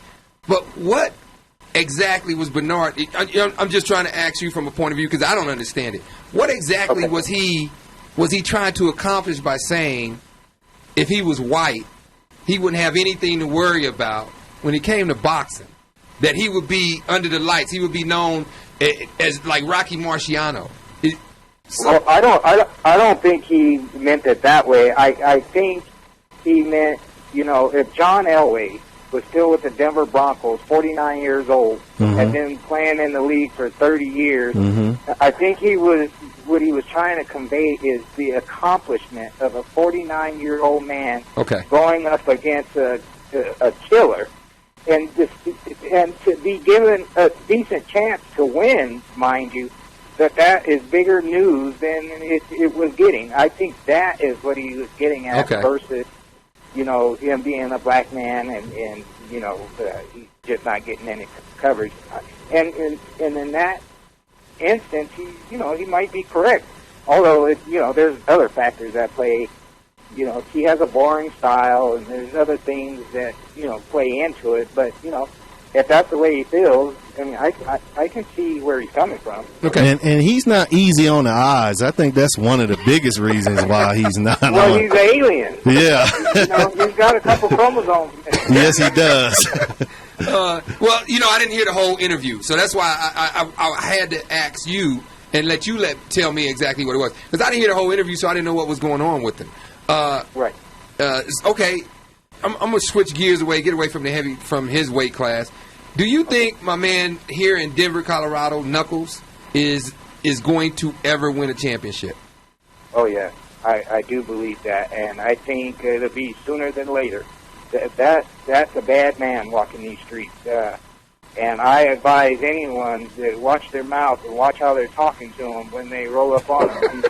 But what exactly was Bernard... I'm just trying to ask you from a point of view because I don't understand it. What exactly was he trying to accomplish by saying if he was white, he wouldn't have anything to worry about when it came to boxing? That he would be under the lights. He would be known as like Rocky Marciano. Well, I don't think he meant it that way. I think he meant, if John Elway was still with the Denver Broncos, 49 years old, had been playing in the league for 30 years, I think what he was trying to convey is the accomplishment of a 49-year-old man going up against a killer, and to be given a decent chance to win, mind you. That is bigger news than it was getting. I think that is what he was getting at versus, him being a black man and he's just not getting any coverage. And in that instance, he might be correct. Although, there's other factors that play. He has a boring style, and there's other things that, play into it. But, if that's the way he feels, I mean, I can see where he's coming from. Okay. And he's not easy on the eyes. I think that's one of the biggest reasons why he's not well, he's an alien. Yeah. He's got a couple chromosomes. Yes, he does. Well, I didn't hear the whole interview, so that's why I had to ask you and let you tell me exactly what it was. Because I didn't hear the whole interview, so I didn't know what was going on with him. Right. Okay. I'm going to switch gears get away from his weight class. Do you think my man here in Denver, Colorado, Knuckles, is going to ever win a championship? Oh, yeah. I do believe that, and I think it'll be sooner than later. That's a bad man walking these streets. And I advise anyone to watch their mouth and watch how they're talking to him when they roll up on him.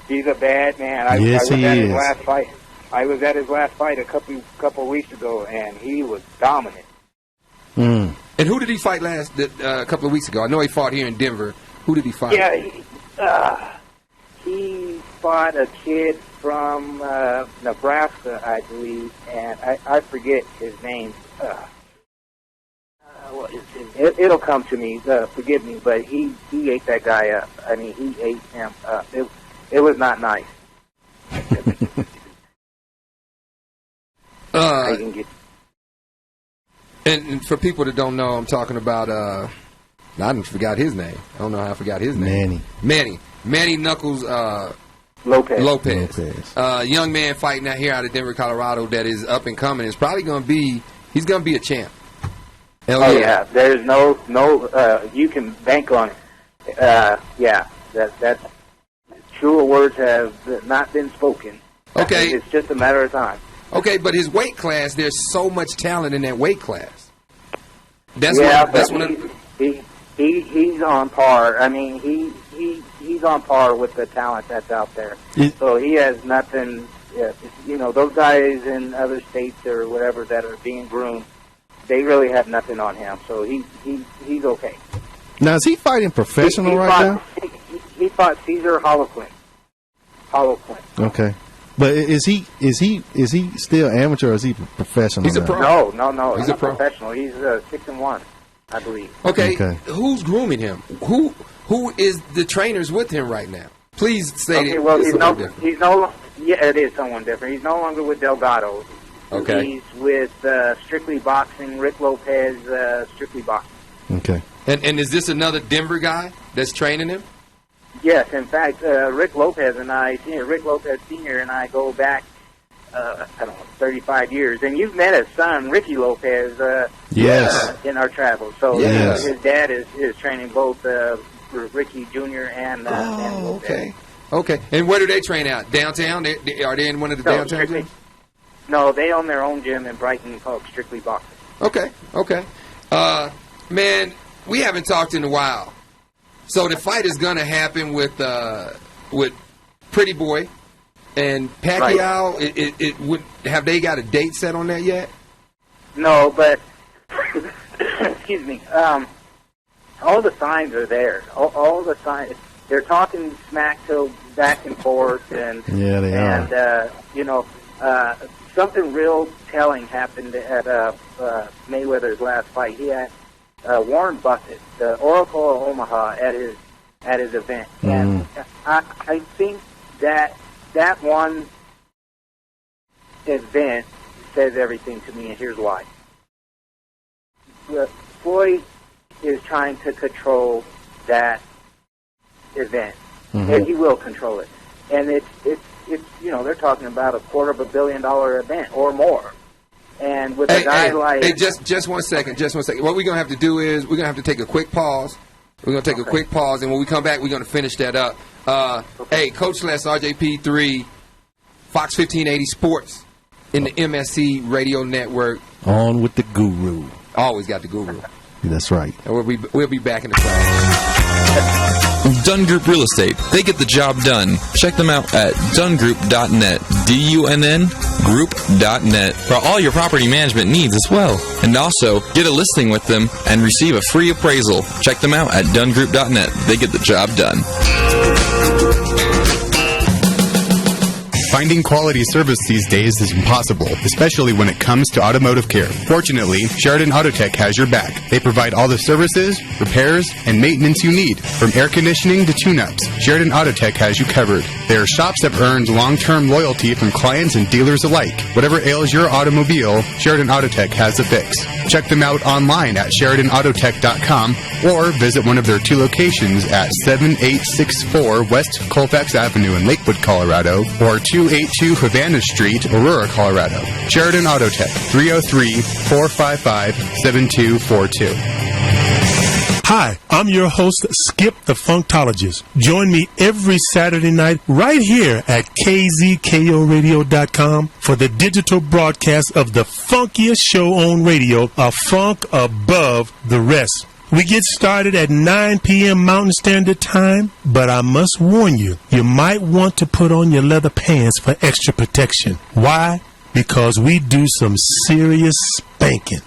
He's a bad man. Yes, he is. His last fight. I was at his last fight a couple of weeks ago, and he was dominant. And who did he fight a couple of weeks ago? I know he fought here in Denver. Who did he fight? Yeah, he fought a kid from Nebraska, I believe, and I forget his name. It'll come to me. Forgive me, but he ate that guy up. I mean, he ate him up. It was not nice. And for people that don't know, I'm talking about I didn't forgot his name. I don't know how I forgot his name. Manny Knuckles Lopez. Young man fighting out here out of Denver, Colorado that is up and coming. Is probably going to be, he's going to be a champ. Yeah. There's no you can bank on it. That's truer words have not been spoken. Okay. It's just a matter of time. Okay, but his weight class, there's so much talent in that weight class. He's on par. I mean, he's on par with the talent that's out there. So he has nothing. Those guys in other states or whatever that are being groomed, they really have nothing on him. So he's okay. Now, is he fighting professional now? He fought Cesar Holoquin. Okay. But is he still amateur or is he professional? He's a pro. No. He's not a pro. professional. He's 6-1, I believe. Okay. Who's grooming him? Who is the trainers with him right now? Please say it is someone different. He's no longer with Delgado. Okay. He's with Strictly Boxing, Rick Lopez, Strictly Boxing. Okay. And is this another Denver guy that's training him? Yes, in fact, Rick Lopez Sr. and I go back, 35 years. And you've met his son, Ricky Lopez, in our travels. So his dad is training both Ricky Jr. and Lopez. Okay. And where do they train out? Downtown? Are they in one of the downtown gyms? No, they own their own gym in Brighton called Strictly Boxing. Okay. Man, we haven't talked in a while. So the fight is going to happen with Pretty Boy and Pacquiao. Right. Have they got a date set on that yet? No, but excuse me. All the signs are there. All the signs. They're talking smack to back and forth, and they are. Something real telling happened at Mayweather's last fight. He had Warren Buffett, the Oracle of Omaha, at his event, and I think that one event says everything to me, and here's why. Floyd is trying to control that event, and he will control it, and it's they're talking about $250 million event or more. And with a guy like... Hey, just one second. What we're going to have to do is we're going to have to take a quick pause. We're going to take a quick pause, and when we come back, we're going to finish that up. Hey, Coach Les, RJP3, Fox 1580 Sports in the MSC Radio Network. On with the guru. Always got the guru. That's right. And we'll be back in the class. Dunn Group Real Estate. They get the job done. Check them out at dunngroup.net. DUNN group.net for all your property management needs as well. And also, get a listing with them and receive a free appraisal. Check them out at dunngroup.net. They get the job done. Finding quality service these days is impossible, especially when it comes to automotive care. Fortunately, Sheridan Autotech has your back. They provide all the services, repairs, and maintenance you need. From air conditioning to tune-ups, Sheridan Autotech has you covered. They are shops that have earned long-term loyalty from clients and dealers alike. Whatever ails your automobile, Sheridan Autotech has the fix. Check them out online at SheridanAutotech.com or visit one of their 2 locations at 7864 West Colfax Avenue in Lakewood, Colorado, or 282 Havana Street, Aurora, Colorado. Sheridan Autotech, 303-455-7242. Hi, I'm your host, Skip the Funktologist. Join me every Saturday night right here at KZKORadio.com for the digital broadcast of the funkiest show on radio, A Funk Above the Rest. We get started at 9 p.m. Mountain Standard Time, but I must warn you, you might want to put on your leather pants for extra protection. Why? Because we do some serious spanking.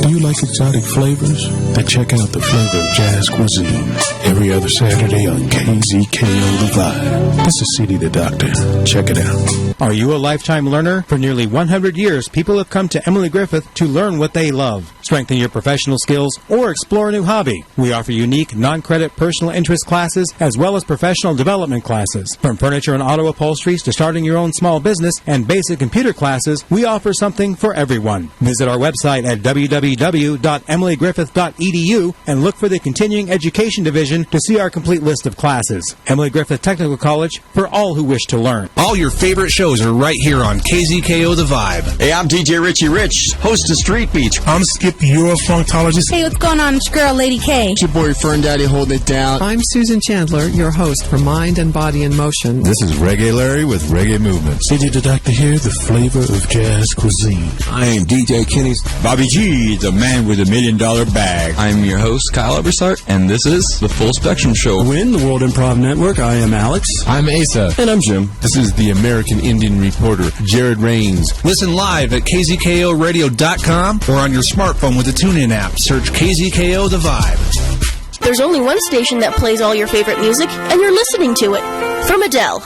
Do you like exotic flavors? Then check out the Flavor of Jazz Cuisine every other Saturday on KZKO The Vibe. This is CD the Doctor. Check it out. Are you a lifetime learner? For nearly 100 years, people have come to Emily Griffith to learn what they love, strengthen your professional skills, or explore a new hobby. We offer unique, non-credit personal interest classes as well as professional development classes. From furniture and auto upholsteries to starting your own small business and basic computer classes, we offer something for everyone. Visit our website at www.emilygriffith.edu and look for the Continuing Education Division to see our complete list of classes. Emily Griffith Technical College for all who wish to learn. All your favorite shows are right here on KZKO The Vibe. Hey, I'm DJ Richie Rich, host of Street Beach. I'm Skip, your funktologist. Hey, what's going on? It's your girl, Lady K. It's your boy Fern Daddy holding it down. I'm Susan Chandler, your host for Mind and Body in Motion. This is Reggae Larry with Reggae Movements. DJ the Doctor here, the flavor of jazz cuisine. I am DJ Kenny's Bobby G, the man with $1 million bag. I'm your host, Kyle Ebersart, and this is The Full Spectrum Show. Win, the World Improv Network. I am Alex. I'm Asa. And I'm Jim. This is the American Indian reporter, Jared Rains. Listen live at KZKORadio.com or on your smartphone with the TuneIn app. Search KZKO The Vibe. There's only one station that plays all your favorite music, and you're listening to it. From Adele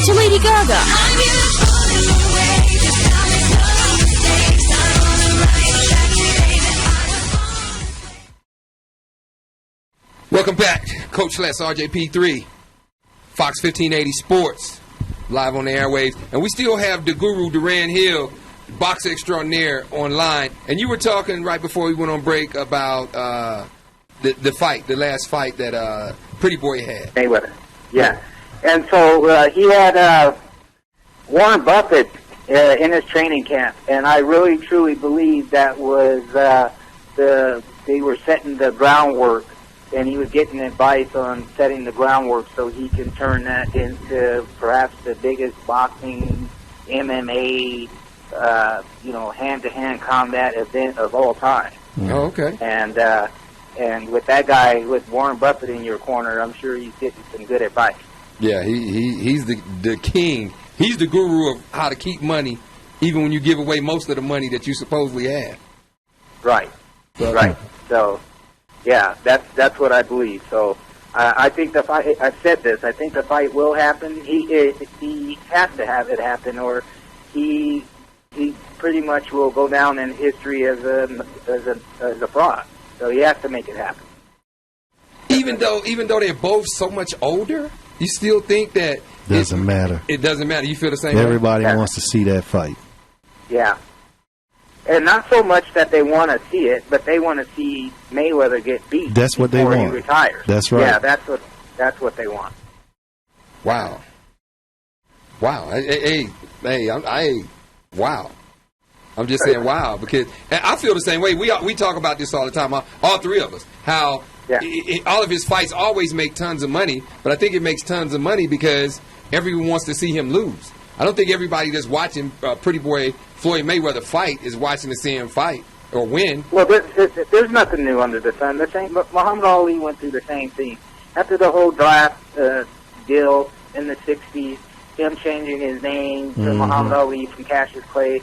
to Lady Gaga. Welcome back. Coach Les, RJP3, Fox 1580 Sports, live on the airwaves. And we still have the guru, Duran Hill, boxer extraordinaire, online. And you were talking right before we went on break about the fight, the last fight that Pretty Boy had. Mayweather, yeah. And so he had Warren Buffett in his training camp. And I really, truly believe that was they were setting the groundwork. And he was getting advice on setting the groundwork so he can turn that into perhaps the biggest boxing, MMA, hand-to-hand combat event of all time. Oh, okay. And with that guy, with Warren Buffett in your corner, I'm sure he's getting some good advice. Yeah, he's the king. He's the guru of how to keep money, even when you give away most of the money that you supposedly have. Right. Right. So. Yeah, that's what I believe. So I think the fight. I've said this. I think the fight will happen. He has to have it happen, or he pretty much will go down in history as a fraud. So he has to make it happen. Even though they're both so much older, you still think that doesn't matter. It doesn't matter. You feel the same way? Everybody wants to see that fight. Yeah. And not so much that they want to see it, but they want to see Mayweather get beat. That's what they want. Before he retires. That's right. Yeah, that's what they want. Wow. Hey, wow. I'm just saying wow, because I feel the same way. We talk about this all the time, all three of us, how all of his fights always make tons of money, but I think it makes tons of money because everyone wants to see him lose. I don't think everybody that's watching Pretty Boy Floyd Mayweather fight is watching to see him fight or win. Well, there's nothing new under the sun. Muhammad Ali went through the same thing. After the whole draft deal in the 60s, him changing his name to Muhammad Ali from Cassius Clay,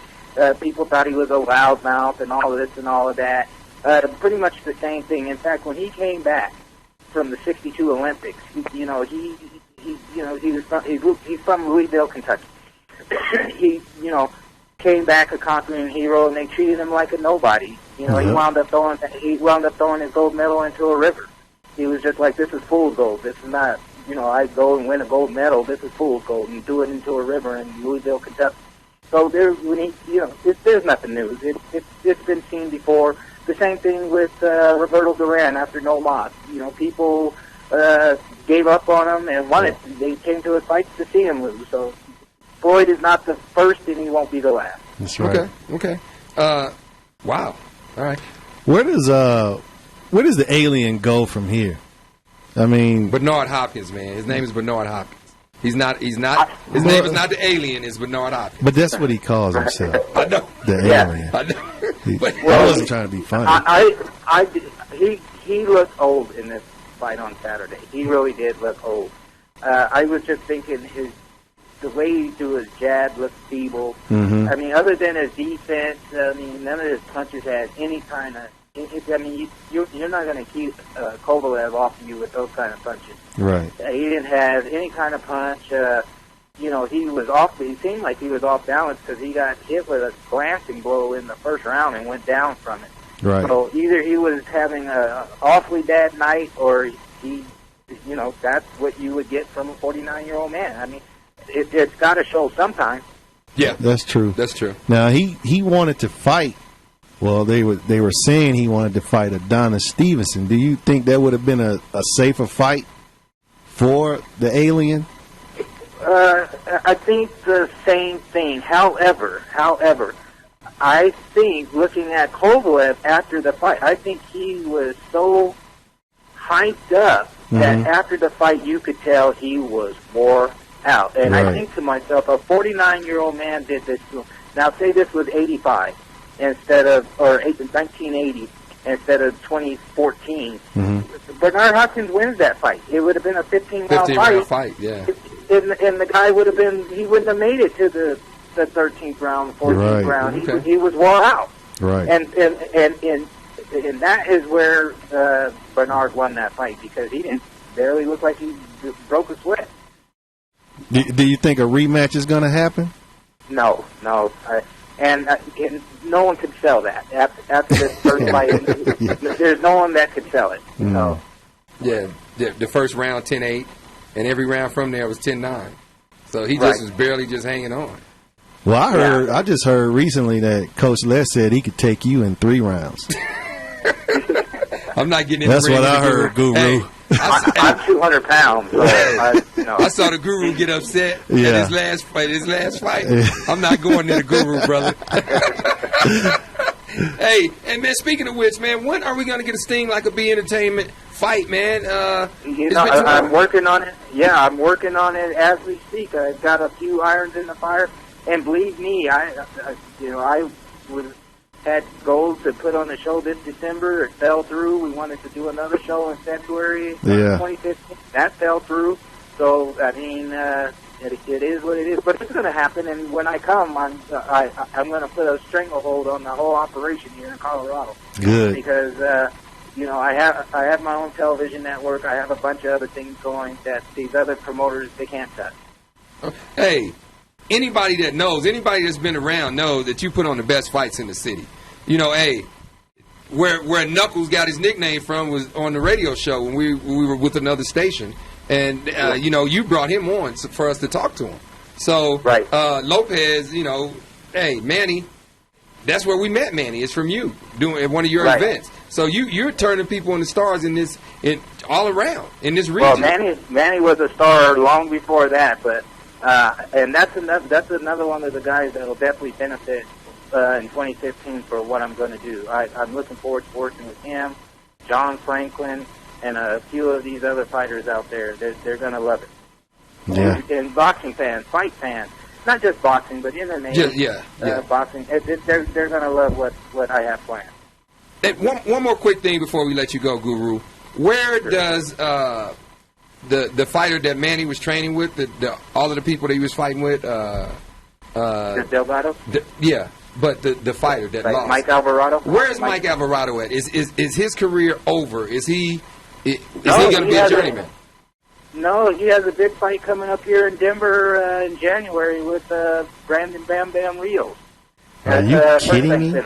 people thought he was a loudmouth and all of this and all of that. Pretty much the same thing. In fact, when he came back from the 62 Olympics, he's from Louisville, Kentucky. He came back a conquering hero, and they treated him like a nobody. He wound up throwing his gold medal into a river. He was just like, this is fool's gold. This is not, I go and win a gold medal. This is fool's gold, and threw it into a river in Louisville, Kentucky. So there's nothing new. It's been seen before. The same thing with Roberto Duran after No Mas. People gave up on him and wanted. They came to his fights to see him lose. So Floyd is not the first, and he won't be the last. That's right. Okay. Wow. All right. Where does the alien go from here? I mean, Bernard Hopkins, man. His name is Bernard Hopkins. His name is not the alien. It's Bernard Hopkins. But that's what he calls himself. I know. The alien. I know. I wasn't trying to be funny. He looked old in this fight on Saturday. He really did look old. I was just thinking the way he threw his jab looked feeble. I mean, other than his defense, none of his punches had any kind of I mean, you're not going to keep Kovalev off of you with those kind of punches. Right. He didn't have any kind of punch. He was off. He seemed like he was off balance because he got hit with a glancing blow in the first round and went down from it. Right. So either he was having a awfully bad night, or he, that's what you would get from a 49-year-old man. I mean, it's got to show sometime. Yeah, that's true. That's true. Now he wanted to fight. Well, they were saying he wanted to fight Adonis Stevenson. Do you think that would have been a safer fight for the alien? I think the same thing. However, I think looking at Kovalev after the fight, I think he was so hyped up that after the fight you could tell he was wore out. And I think to myself, a 49-year-old man did this to him. Now, say this was 85 or 1980 instead of 2014. Bernard Hopkins wins that fight. It would have been a 15-round fight. Yeah. And the guy he wouldn't have made it to the 13th round, 14th round. He was wore out. Right. And that is where Bernard won that fight, because he didn't barely look like he broke a sweat. Do you think a rematch is going to happen? No. And no one could sell that. After this first fight, there's no one that could sell it. No. Yeah, the first round 10-8, and every round from there was 10-9. So he just was barely just hanging on. Well, I just heard recently that Coach Les said he could take you in 3 rounds. I'm not getting in That's the ring. That's what I heard, Guru. Hey, I'm 200 pounds. So I saw the Guru get upset at his last fight. I'm not going to the Guru, brother. Hey, and man, speaking of which, man, when are we going to get a Sting Like a Bee Entertainment fight, man? I'm working on it. Yeah, I'm working on it as we speak. I've got a few irons in the fire, and believe me, I had goals to put on the show this December. It fell through. We wanted to do another show in February 2015. That fell through. So, I mean, it is what it is. But it's going to happen, and when I come, I'm going to put a stranglehold on the whole operation here in Colorado. Good. Because, I have my own television network. I have a bunch of other things going that these other promoters, they can't touch. Hey, anybody that's been around knows that you put on the best fights in the city. Hey, where Knuckles got his nickname from was on the radio show when we were with another station. And, you brought him on for us to talk to him. So, Lopez, hey, Manny, that's where we met Manny. It's from you, doing one of your events. So you're turning people into stars all around in this region. Well, Manny was a star long before that, but and that's another one of the guys that will definitely benefit in 2015 for what I'm going to do. I'm looking forward to working with him, John Franklin, and a few of these other fighters out there. They're going to love it. Yeah. And boxing fans, fight fans, not just boxing, but MMA, boxing. They're going to love what I have planned. And one more quick thing before we let you go, Guru. Where does the fighter that Manny was training with, all of the people that he was fighting with, Delgado? But the fighter that lost, Mike Alvarado. Where's Mike Alvarado at? Is his career over? Is he going to be a journeyman? No, he has a big fight coming up here in Denver in January with Brandon Bam Bam Rios. Are you kidding me?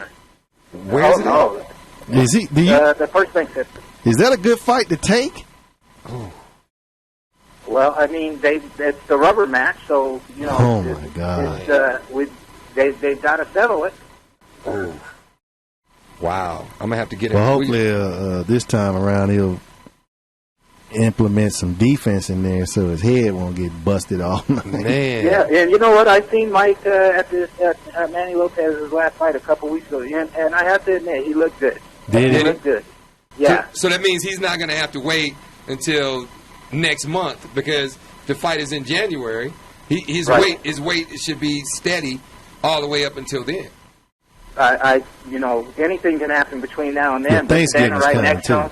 Where's it? No. Is he? The First Bank Center. Is that a good fight to take? Oh. Well, I mean, it's the rubber match, so Oh my God! They've got to settle it. Oh. Wow! I'm gonna have to get it. Well, hopefully, this time around he'll implement some defense in there so his head won't get busted all night. Man. Yeah, and you know what? I seen Mike at Manny Lopez's last fight a couple weeks ago, and I have to admit, he looked good. Did he? He looked good. Yeah. So that means he's not going to have to wait until next month, because the fight is in January. His weight should be steady all the way up until then. Anything can happen between now and then. Yeah, Thanksgiving's right coming next to him.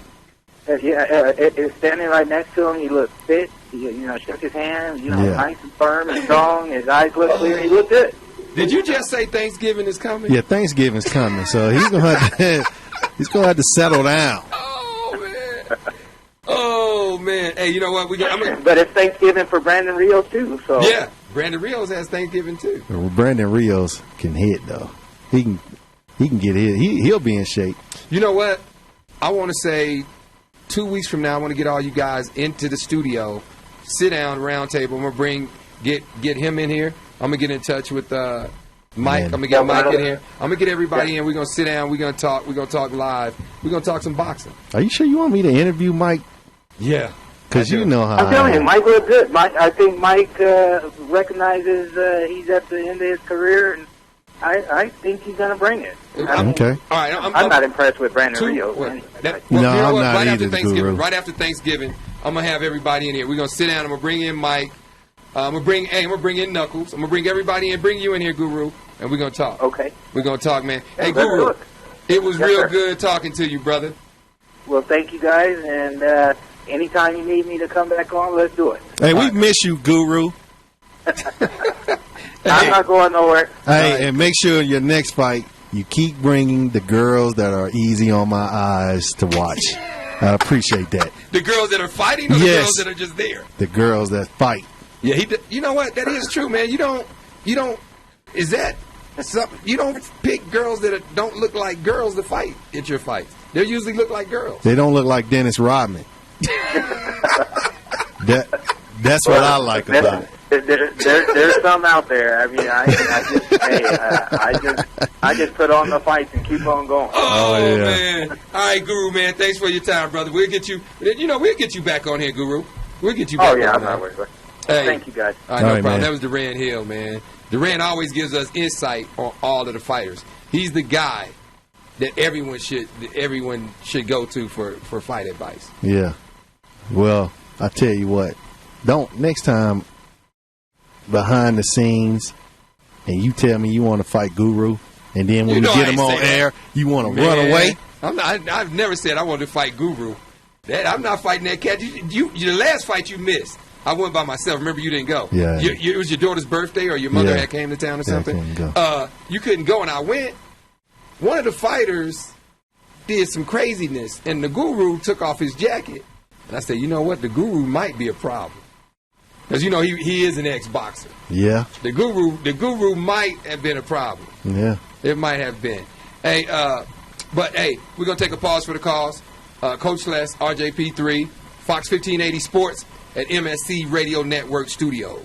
Standing right next to him, he looked fit. He, shook his hand. Nice and firm and strong. His eyes looked clear. He looked good. Did you just say Thanksgiving is coming? Yeah, Thanksgiving's coming, so he's gonna have to. He's gonna have to settle down. Oh man! Hey, you know what? But it's Thanksgiving for Brandon Rios too. So yeah, Brandon Rios has Thanksgiving too. Well, Brandon Rios can hit though. He can get hit. He'll be in shape. You know what? I want to say 2 weeks from now, I want to get all you guys into the studio, sit down, round table. I'm gonna get him in here. I'm gonna get in touch with Mike. Man. I'm gonna get Mike in here. I'm gonna get everybody in. We're gonna sit down. We're gonna talk. We're gonna talk live. We're gonna talk some boxing. Are you sure you want me to interview Mike? Yeah. Because you know how I'm telling you, Mike looked good. I think Mike recognizes he's at the end of his career, and I think he's going to bring it. Okay. All right. I'm not impressed with Brandon Rios. No, you know I'm what? not Right either, after Thanksgiving, Guru. right after Thanksgiving, I'm gonna have everybody in here. We're gonna sit down. I'm gonna bring in Mike. I'm gonna bring in Knuckles. I'm gonna bring everybody in. Bring you in here, Guru, and we're gonna talk. Okay. We're gonna talk, man. Yeah, hey, let's Guru, do it. it was Yes, real sir. good talking to you, brother. Well, thank you guys, and anytime you need me to come back on, let's do it. Hey, we miss you, Guru. I'm not going nowhere. Hey, and make sure your next fight, you keep bringing the girls that are easy on my eyes to watch. I appreciate that. The girls that are fighting, or the girls that are just there. The girls that fight. Yeah, you know what? That is true, man. You don't. Is that something? You don't pick girls that don't look like girls to fight at your fights. They usually look like girls. They don't look like Dennis Rodman. That's what I like about it. There's some out there. I mean, I just put on the fights and keep on going. Oh man! All right, Guru, man. Thanks for your time, brother. We'll get you. We'll get you back on here, Guru. We'll get you back. Oh yeah, on I'm not here. worried. Hey. Thank you guys. All right, no problem. That was Duran Hill, man. Duran always gives us insight on all of the fighters. He's the guy that everyone should go to for fight advice. Yeah. Well, I tell you what. Next time behind the scenes, and you tell me you want to fight Guru, and then when we get him on air, you want to run away. I've never said I wanted to fight Guru. I'm not fighting that cat. The last fight you missed, I went by myself. Remember, you didn't go. Yeah. It was your daughter's birthday, or your mother had came to town or something. I couldn't go. You couldn't go, and I went. One of the fighters did some craziness, and the Guru took off his jacket. And I said, you know what? The Guru might be a problem. Because, he is an ex-boxer. Yeah. The Guru might have been a problem. Yeah. It might have been. Hey, but hey, we're going to take a pause for the calls. Coach Les, RJP3, Fox 1580 Sports at MSC Radio Network Studios.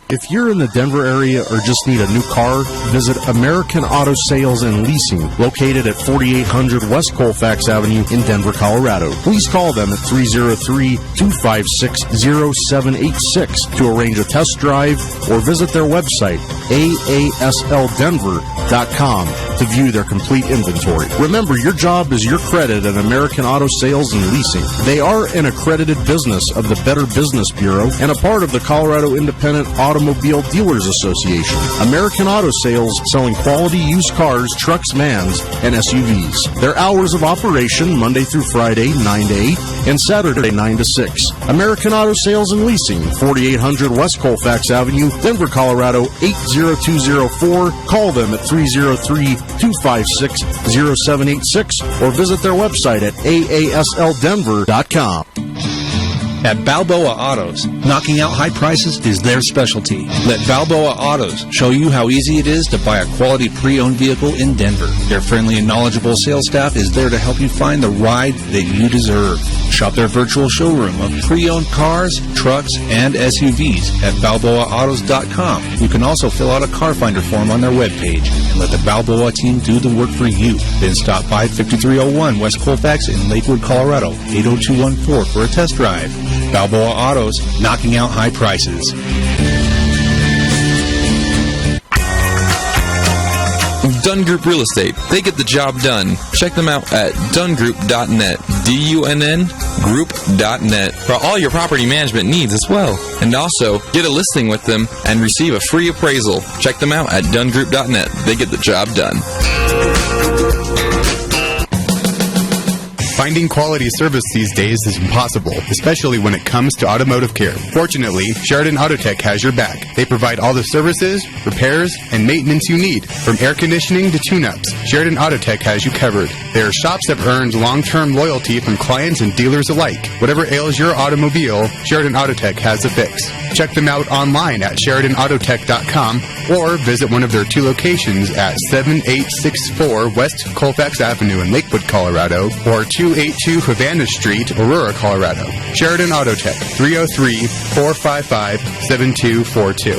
If you're in the Denver area or just need a new car, visit American Auto Sales and Leasing, located at 4800 West Colfax Avenue in Denver, Colorado. Please call them at 303-256-0786 to arrange a test drive or visit their website, aaslddenver.com, to view their complete inventory. Remember, your job is your credit at American Auto Sales and Leasing. They are an accredited business of the Better Business Bureau and a part of the Colorado Independent Automobile Dealers Association. American Auto Sales, selling quality used cars, trucks, vans, and SUVs. Their hours of operation, Monday through Friday, 9 to 8, and Saturday, 9 to 6. American Auto Sales and Leasing, 4800 West Colfax Avenue, Denver, Colorado, 80204. Call them at 303-256-0786 or visit their website at aaslddenver.com. At Balboa Autos, knocking out high prices is their specialty. Let Balboa Autos show you how easy it is to buy a quality pre-owned vehicle in Denver. Their friendly and knowledgeable sales staff is there to help you find the ride that you deserve. Shop their virtual showroom of pre-owned cars, trucks, and SUVs at BalboaAutos.com. You can also fill out a car finder form on their webpage and let the Balboa team do the work for you. Then stop by 5301 West Colfax in Lakewood, Colorado, 80214 for a test drive. Balboa Autos, knocking out high prices. Dunn Group Real Estate. They get the job done. Check them out at dunnGroup.net. DUNN Group.net for all your property management needs as well. And also, get a listing with them and receive a free appraisal. Check them out at dunnGroup.net. They get the job done. Finding quality service these days is impossible, especially when it comes to automotive care. Fortunately, Sheridan Auto Tech has your back. They provide all the services, repairs, and maintenance you need, from air conditioning to tune-ups. Sheridan Auto Tech has you covered. Their shops have earned long-term loyalty from clients and dealers alike. Whatever ails your automobile, Sheridan Auto Tech has a fix. Check them out online at SheridanAutotech.com or visit one of their 2 locations at 7864 West Colfax Avenue in Lakewood, Colorado, or 282 Havana Street, Aurora, Colorado. Sheridan Auto Tech, 303-455-7242.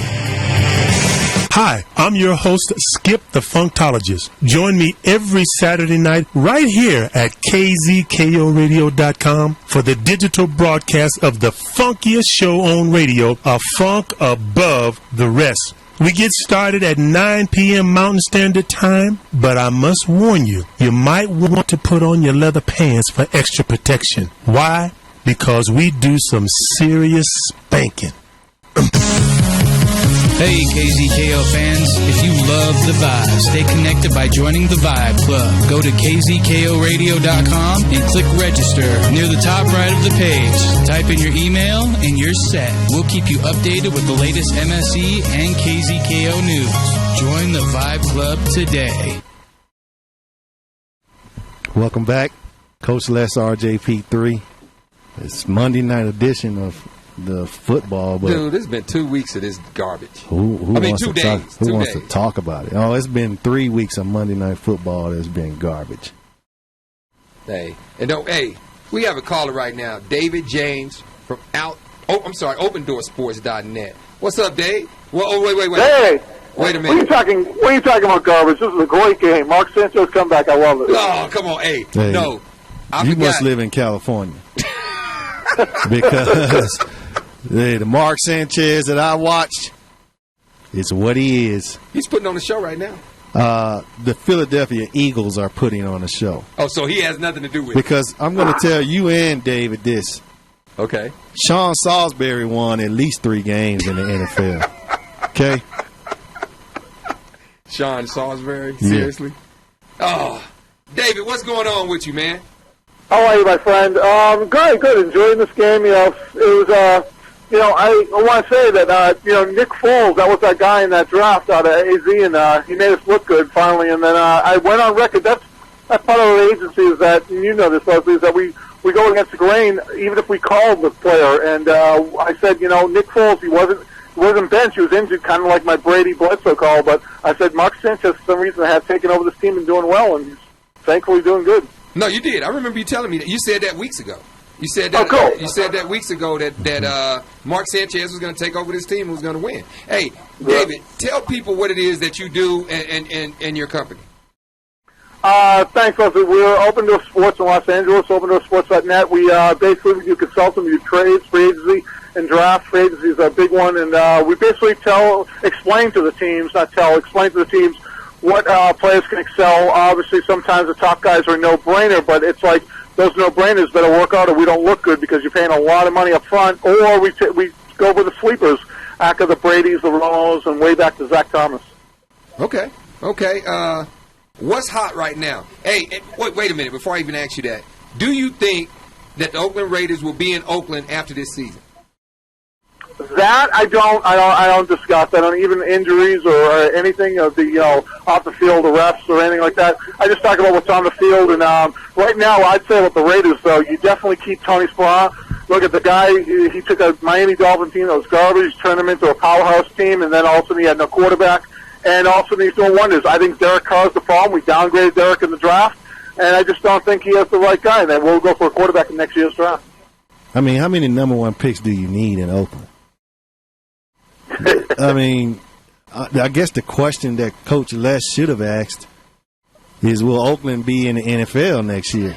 Hi, I'm your host, Skip the Funktologist. Join me every Saturday night right here at KZKORadio.com for the digital broadcast of the funkiest show on radio, A Funk Above the Rest. We get started at 9 p.m. Mountain Standard Time, but I must warn you, you might want to put on your leather pants for extra protection. Why? Because we do some serious spanking. Hey, KZKO fans, if you love the vibe, stay connected by joining the Vibe Club. Go to KZKORadio.com and click register near the top right of the page. Type in your email and you're set. We'll keep you updated with the latest MSE and KZKO news. Join the Vibe Club today. Welcome back. Coach Les, RJP3. It's Monday night edition of the football, but dude, it's been 2 weeks of this garbage. Who wants 2 to days. Who wants to talk about it? Oh, it's been 3 weeks of Monday Night Football that's been garbage. Hey, and don't. Hey, we have a caller right now, David James from OpenDoorSports.net. What's up, Dave? Well, wait. Hey, wait a minute. What are you talking about garbage? This is a great game. Mark Sanchez comeback. I love it. Oh, come on, hey. No, you must live in California because. The Mark Sanchez that I watched is what he is. He's putting on the show right now. The Philadelphia Eagles are putting on a show. Oh, so he has nothing to do with it. Because I'm going to tell you and David this. Okay. Sean Salisbury won at least 3 games in the NFL. Okay? Sean Salisbury? Seriously? Yeah. Oh, David, what's going on with you, man? How are you, my friend? Good. Enjoying this game. You know, it was... I want to say that, Nick Foles, that was that guy in that draft out of AZ, and he made us look good finally. And then I went on record. That's part of the agency is that, and you know this, Leslie, is that we go against the grain even if we called the player. And I said, Nick Foles, he wasn't benched. He was injured, kind of like my Brady Bledsoe call. But I said Mark Sanchez, for some reason, has taken over this team and doing well, and he's thankfully doing good. No, you did. I remember you telling me that. You said that weeks ago. You said that. Cool. You said that weeks ago that Mark Sanchez was going to take over this team and was going to win. Hey, David, tell people what it is that you do and your company. Thanks, Leslie. We're Open Door Sports in Los Angeles. OpenDoorSports.net. We basically do consulting, we do trades, free agency, and draft. Free agency is a big one, and we basically explain to the teams what players can excel. Obviously, sometimes the top guys are a no-brainer, but it's like. Those no-brainers better work out or we don't look good because you're paying a lot of money up front, or we go with the sleepers, after the Bradys, the Ronos, and way back to Zach Thomas. Okay. What's hot right now? Hey, wait a minute before I even ask you that. Do you think that the Oakland Raiders will be in Oakland after this season? That I don't discuss. I don't even injuries or anything of the off the field arrests or anything like that. I just talk about what's on the field. And right now, I'd say with the Raiders, though, you definitely keep Tony Sparrow. Look at the guy. He took a Miami Dolphin team that was garbage, turned them into a powerhouse team, and then all of a sudden he had no quarterback. And all of a sudden he's doing wonders. I think Derek Carr's the problem. We downgraded Derek in the draft, and I just don't think he has the right guy. And then we'll go for a quarterback in next year's draft. I mean, how many number 1 picks do you need in Oakland? I mean, I guess the question that Coach Les should have asked is, will Oakland be in the NFL next year?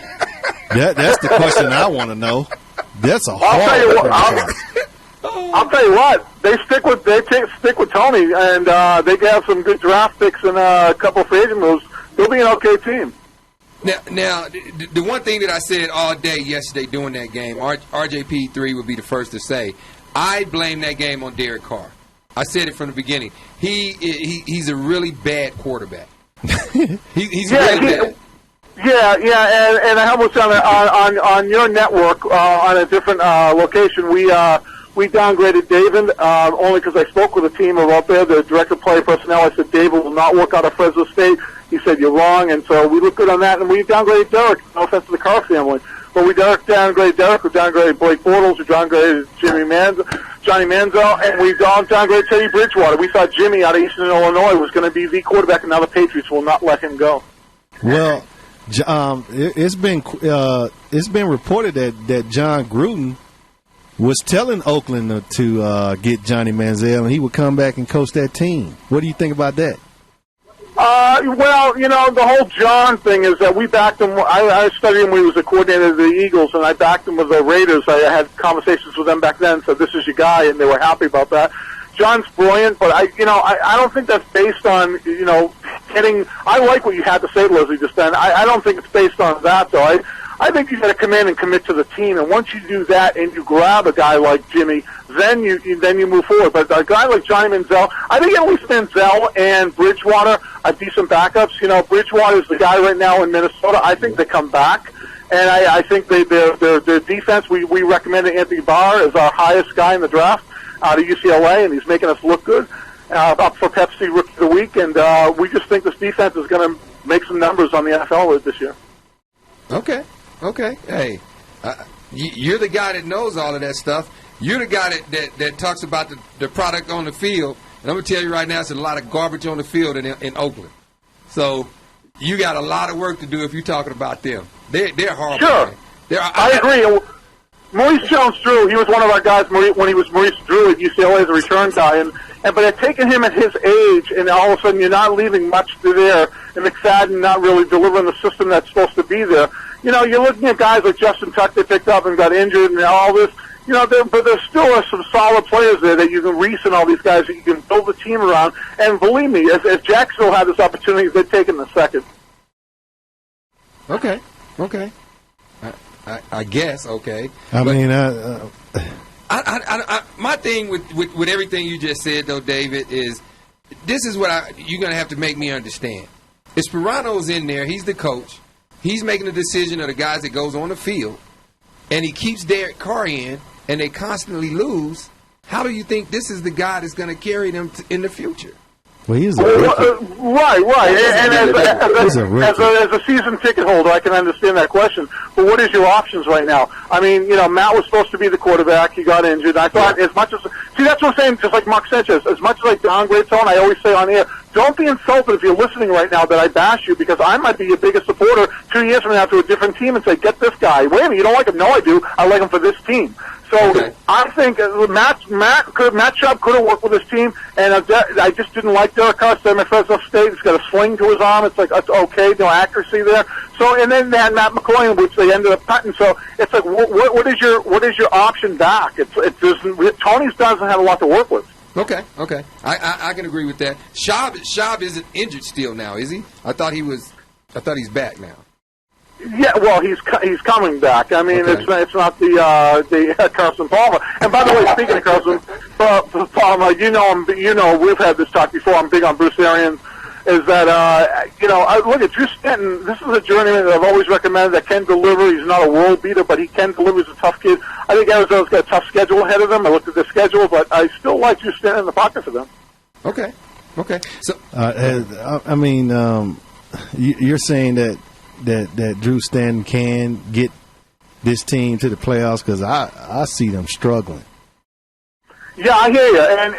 That's the question I want to know. That's a hard question. I'll tell you what. They stick with Tony, and they have some good draft picks and a couple of free agent moves. They'll be an okay team. Now, the one thing that I said all day yesterday during that game, RJP3 would be the first to say, I blame that game on Derek Carr. I said it from the beginning. He's a really bad quarterback. He's really bad. Yeah, and I almost on your network on a different location. We downgraded David only because I spoke with a team up there, the director of player personnel. I said David will not work out of Fresno State. He said you're wrong, and so we look good on that. And we downgraded Derek. No offense to the Carr family, but we downgraded Derek. We downgraded Blake Bortles. We downgraded Johnny Manziel, and we downgraded Teddy Bridgewater. We thought Jimmy out of Eastern Illinois was going to be the quarterback, and now the Patriots will not let him go. Well, it's been reported that John Gruden was telling Oakland to get Johnny Manziel, and he would come back and coach that team. What do you think about that? Well, the whole John thing is that we backed him. I studied him when he was a coordinator of the Eagles, and I backed him with the Raiders. I had conversations with them back then, said this is your guy, and they were happy about that. John's brilliant, but I don't think that's based on, getting. I like what you had to say, Leslie, just then. I don't think it's based on that, though. I think you got to come in and commit to the team, and once you do that, and you grab a guy like Jimmy, then you move forward. But a guy like Johnny Manziel, I think at least Manziel and Bridgewater are decent backups. Bridgewater is the guy right now in Minnesota. I think they come back. And I think their defense, we recommended Anthony Barr as our highest guy in the draft out of UCLA, and he's making us look good. Up for Pepsi Rookie of the Week, and we just think this defense is going to make some numbers on the NFL this year. Okay. Hey, you're the guy that knows all of that stuff. You're the guy that talks about the product on the field. And I'm going to tell you right now, there's a lot of garbage on the field in Oakland. So you got a lot of work to do if you're talking about them. They're horrible. Sure. I agree. Maurice Jones-Drew, he was one of our guys when he was Maurice Drew at UCLA as a return guy. But at taking him at his age, and all of a sudden you're not leaving much to there, and McFadden not really delivering the system that's supposed to be there. You're looking at guys like Justin Tuck that picked up and got injured and all this. But there still are some solid players there that you can Reese and all these guys that you can build a team around. And believe me, if Jacksonville had this opportunity, they'd take it in a second. Okay. I guess, okay. My thing with everything you just said, though, David, is this is what you're going to have to make me understand. Esperanto's in there. He's the coach. He's making the decision of the guys that goes on the field, and he keeps Derek Carr in, and they constantly lose. How do you think this is the guy that's going to carry them in the future? Well, he's a rookie. Right. And as a season ticket holder, I can understand that question. But what is your options right now? I mean, Matt was supposed to be the quarterback. He got injured. I thought that's what I'm saying, just like Mark Sanchez. As much as I downgrade someone, I always say on air, don't be insulted if you're listening right now that I bash you, because I might be your biggest supporter 2 years from now to a different team and say, get this guy. Wait a minute, you don't like him? No, I do. I like him for this team. So okay. I think Matt Chubb could have worked with his team, and I just didn't like Derek Carr. At Fresno State, he's got a sling to his arm. It's like, it's okay, no accuracy there. So, and then they had Matt McCoy, which they ended up cutting. So it's like, what is your option back? Tony's doesn't have a lot to work with. Okay. I can agree with that. Schaub isn't injured still now, is he? I thought he's back now. Yeah, well, he's coming back. I mean, okay. It's not the Carson Palmer. And by the way, speaking of Carson Palmer, we've had this talk before. I'm big on Bruce Arians. Is that I look at Drew Stanton. This is a journeyman that I've always recommended that can deliver. He's not a world beater, but he can deliver. He's a tough kid. I think Arizona's got a tough schedule ahead of them. I looked at the schedule, but I still like Drew Stanton in the pocket for them. Okay. So, you're saying that Drew Stanton can get this team to the playoffs, because I see them struggling. Yeah, I hear you, and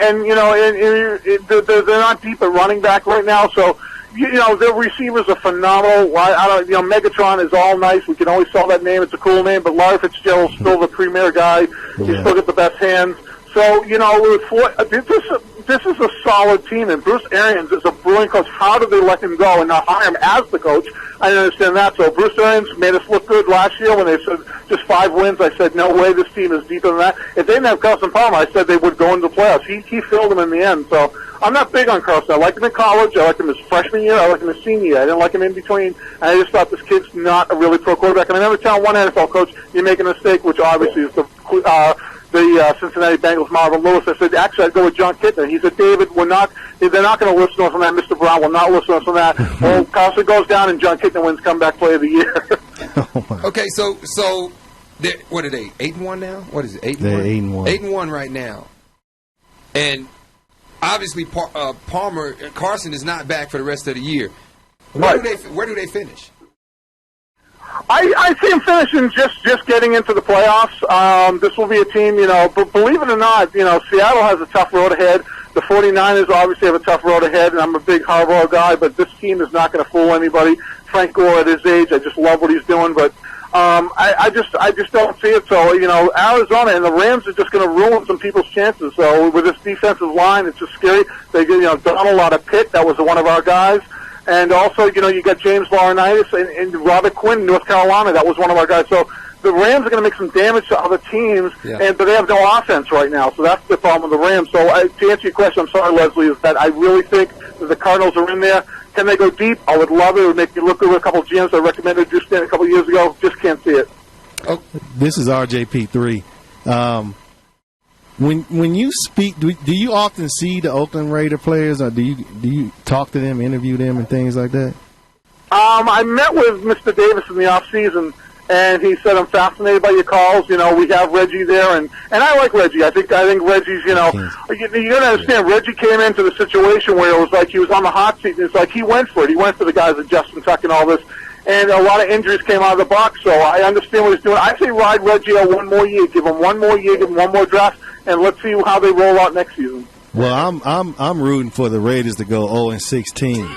they're not deep at running back right now, so their receivers are phenomenal. Megatron is all nice. We can always sell that name; it's a cool name. But Larry Fitzgerald's still the premier guy. He's still got the best hands. So this is a solid team, and Bruce Arians is a brilliant coach. How did they let him go and not hire him as the coach? I didn't understand that. So Bruce Arians made us look good last year when they said just 5 wins. I said, no way, this team is deeper than that. If they didn't have Carson Palmer, I said they would go into the playoffs. He filled them in the end. So I'm not big on Carson. I liked him in college. I liked him his freshman year. I liked him his senior year. I didn't like him in between. And I just thought this kid's not a really pro quarterback. And I never tell one NFL coach, you're making a mistake, which obviously is the the Cincinnati Bengals, Marvin Lewis. I said, actually, I'd go with John Kitna. He said, David, they're not going to listen to us on that. Mr. Brown will not listen to us on that. Well, Carson goes down, and John Kitna wins comeback player of the year. Okay, so what are they? 8-1 now? What is it? 8-1. They're 8-1. 8-1 right now, and obviously Carson is not back for the rest of the year. Where do they finish? I see him finishing just getting into the playoffs. This will be a team, but believe it or not, Seattle has a tough road ahead. The 49ers obviously have a tough road ahead, and I'm a big Harbaugh guy, but this team is not going to fool anybody. Frank Gore at his age, I just love what he's doing, but I just don't see it. So, Arizona and the Rams are just going to ruin some people's chances. So with this defensive line, it's just scary. They get, Donald out of Pitt, that was one of our guys. And also, you got James Laurinaitis and Robert Quinn in North Carolina. That was one of our guys. So the Rams are going to make some damage to other teams, but they have no offense right now. So that's the problem with the Rams. So to answer your question, I'm sorry, Leslie, is that I really think that the Cardinals are in there. Can they go deep? I would love it. It would make me look good with a couple of GMs I recommended Houston a couple of years ago. Just can't see it. Oh. This is RJP3. When you speak, do you often see the Oakland Raider players, or do you talk to them, interview them, and things like that? I met with Mr. Davis in the off season, and he said, "I'm fascinated by your calls. We have Reggie there, and I like Reggie. I think Reggie's, you got to understand, Reggie came into the situation where it was like he was on the hot seat, and it's like he went for it. He went for the guys at Justin Tuck and all this." And a lot of injuries came out of the box, so I understand what he's doing. I say ride Reggie out one more year, give him one more year, give him one more draft, and let's see how they roll out next season. Well, I'm rooting for the Raiders to go 0-16,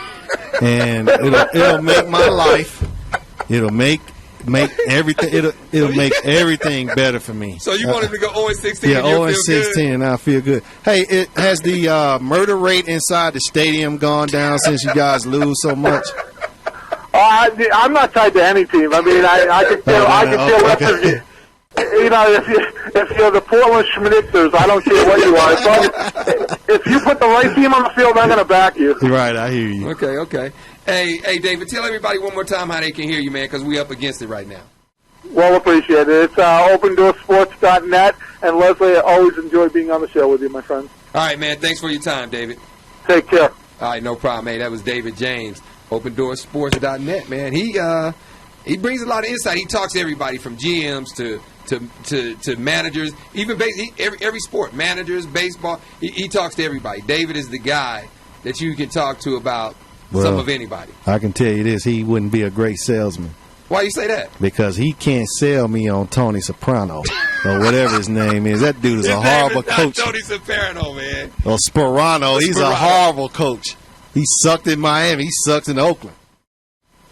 and it'll make my life. It'll make everything. It'll make everything better for me. So you want him to go 0-16? Yeah, 0-16, and I feel good. Hey, has the murder rate inside the stadium gone down since you guys lose so much? I'm not tied to any team. I mean, I could care less of you. If you're the Portland Schmitzers, I don't care what you are. As long as, if you put the right team on the field, I'm going to back you. Right, I hear you. Okay. Hey, David, tell everybody one more time how they can hear you, man, because we up against it right now. Well appreciated. It's OpenDoorSports.net, and Leslie, I always enjoy being on the show with you, my friend. All right, man. Thanks for your time, David. Take care. All right, no problem, man. That was David James, OpenDoorSports.net, man. He brings a lot of insight. He talks to everybody from GMs to managers, even every sport, managers, baseball. He talks to everybody. David is the guy that you can talk to about some of anybody. I can tell you this: he wouldn't be a great salesman. Why you say that? Because he can't sell me on Tony Soprano or whatever his name is. That dude is a horrible coach. Tony Soprano, man. Or Sperano. He's a horrible coach. He sucked in Miami. He sucks in Oakland.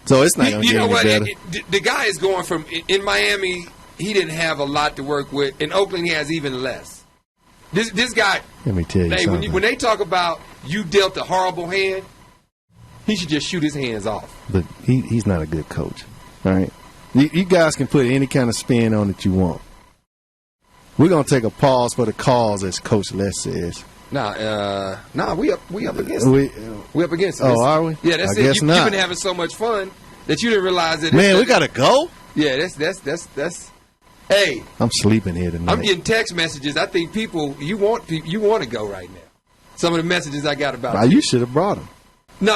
So it's not going to get any better. The guy is going from in Miami. He didn't have a lot to work with. In Oakland, he has even less. This guy. Let me tell you something. When they talk about you dealt a horrible hand, he should just shoot his hands off. But he's not a good coach. All right, you guys can put any kind of spin on it you want. We're gonna take a pause for the cause, as Coach Les says. Nah, we up against it. We up against it. Oh, are we? Yeah, that's I it. guess not. You've been having so much fun that you didn't realize that. Man, we gotta go. Yeah, that's. Hey, I'm sleeping here tonight. I'm getting text messages. I think you want to go right now. Some of the messages I got about you should have brought them. No.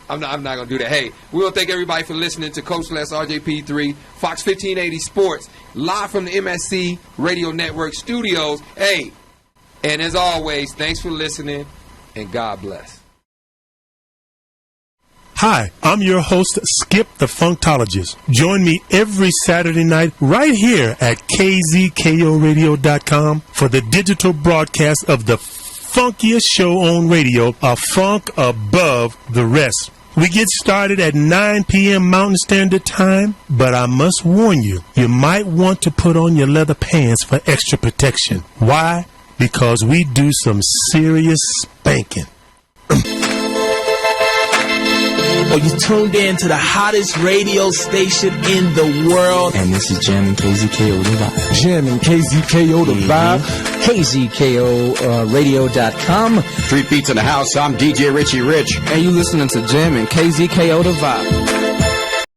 I'm not going to do that. Hey, we want to thank everybody for listening to Coach Les, RJP3, Fox 1580 Sports, live from the MSC Radio Network studios. Hey, and as always, thanks for listening, and God bless. Hi, I'm your host, Skip the Funktologist. Join me every Saturday night right here at KZKORadio.com for the digital broadcast of the funkiest show on radio, a funk above the rest. We get started at 9 p.m. Mountain Standard Time, but I must warn you, you might want to put on your leather pants for extra protection. Why? Because we do some serious spanking. Well, you tuned in to the hottest radio station in the world. And this is Jammin' KZKO The Vibe. Jammin' KZKO The Vibe. KZKORadio.com. Street Beats in the house. I'm DJ Richie Rich. And you listening to Jammin' KZKO The Vibe.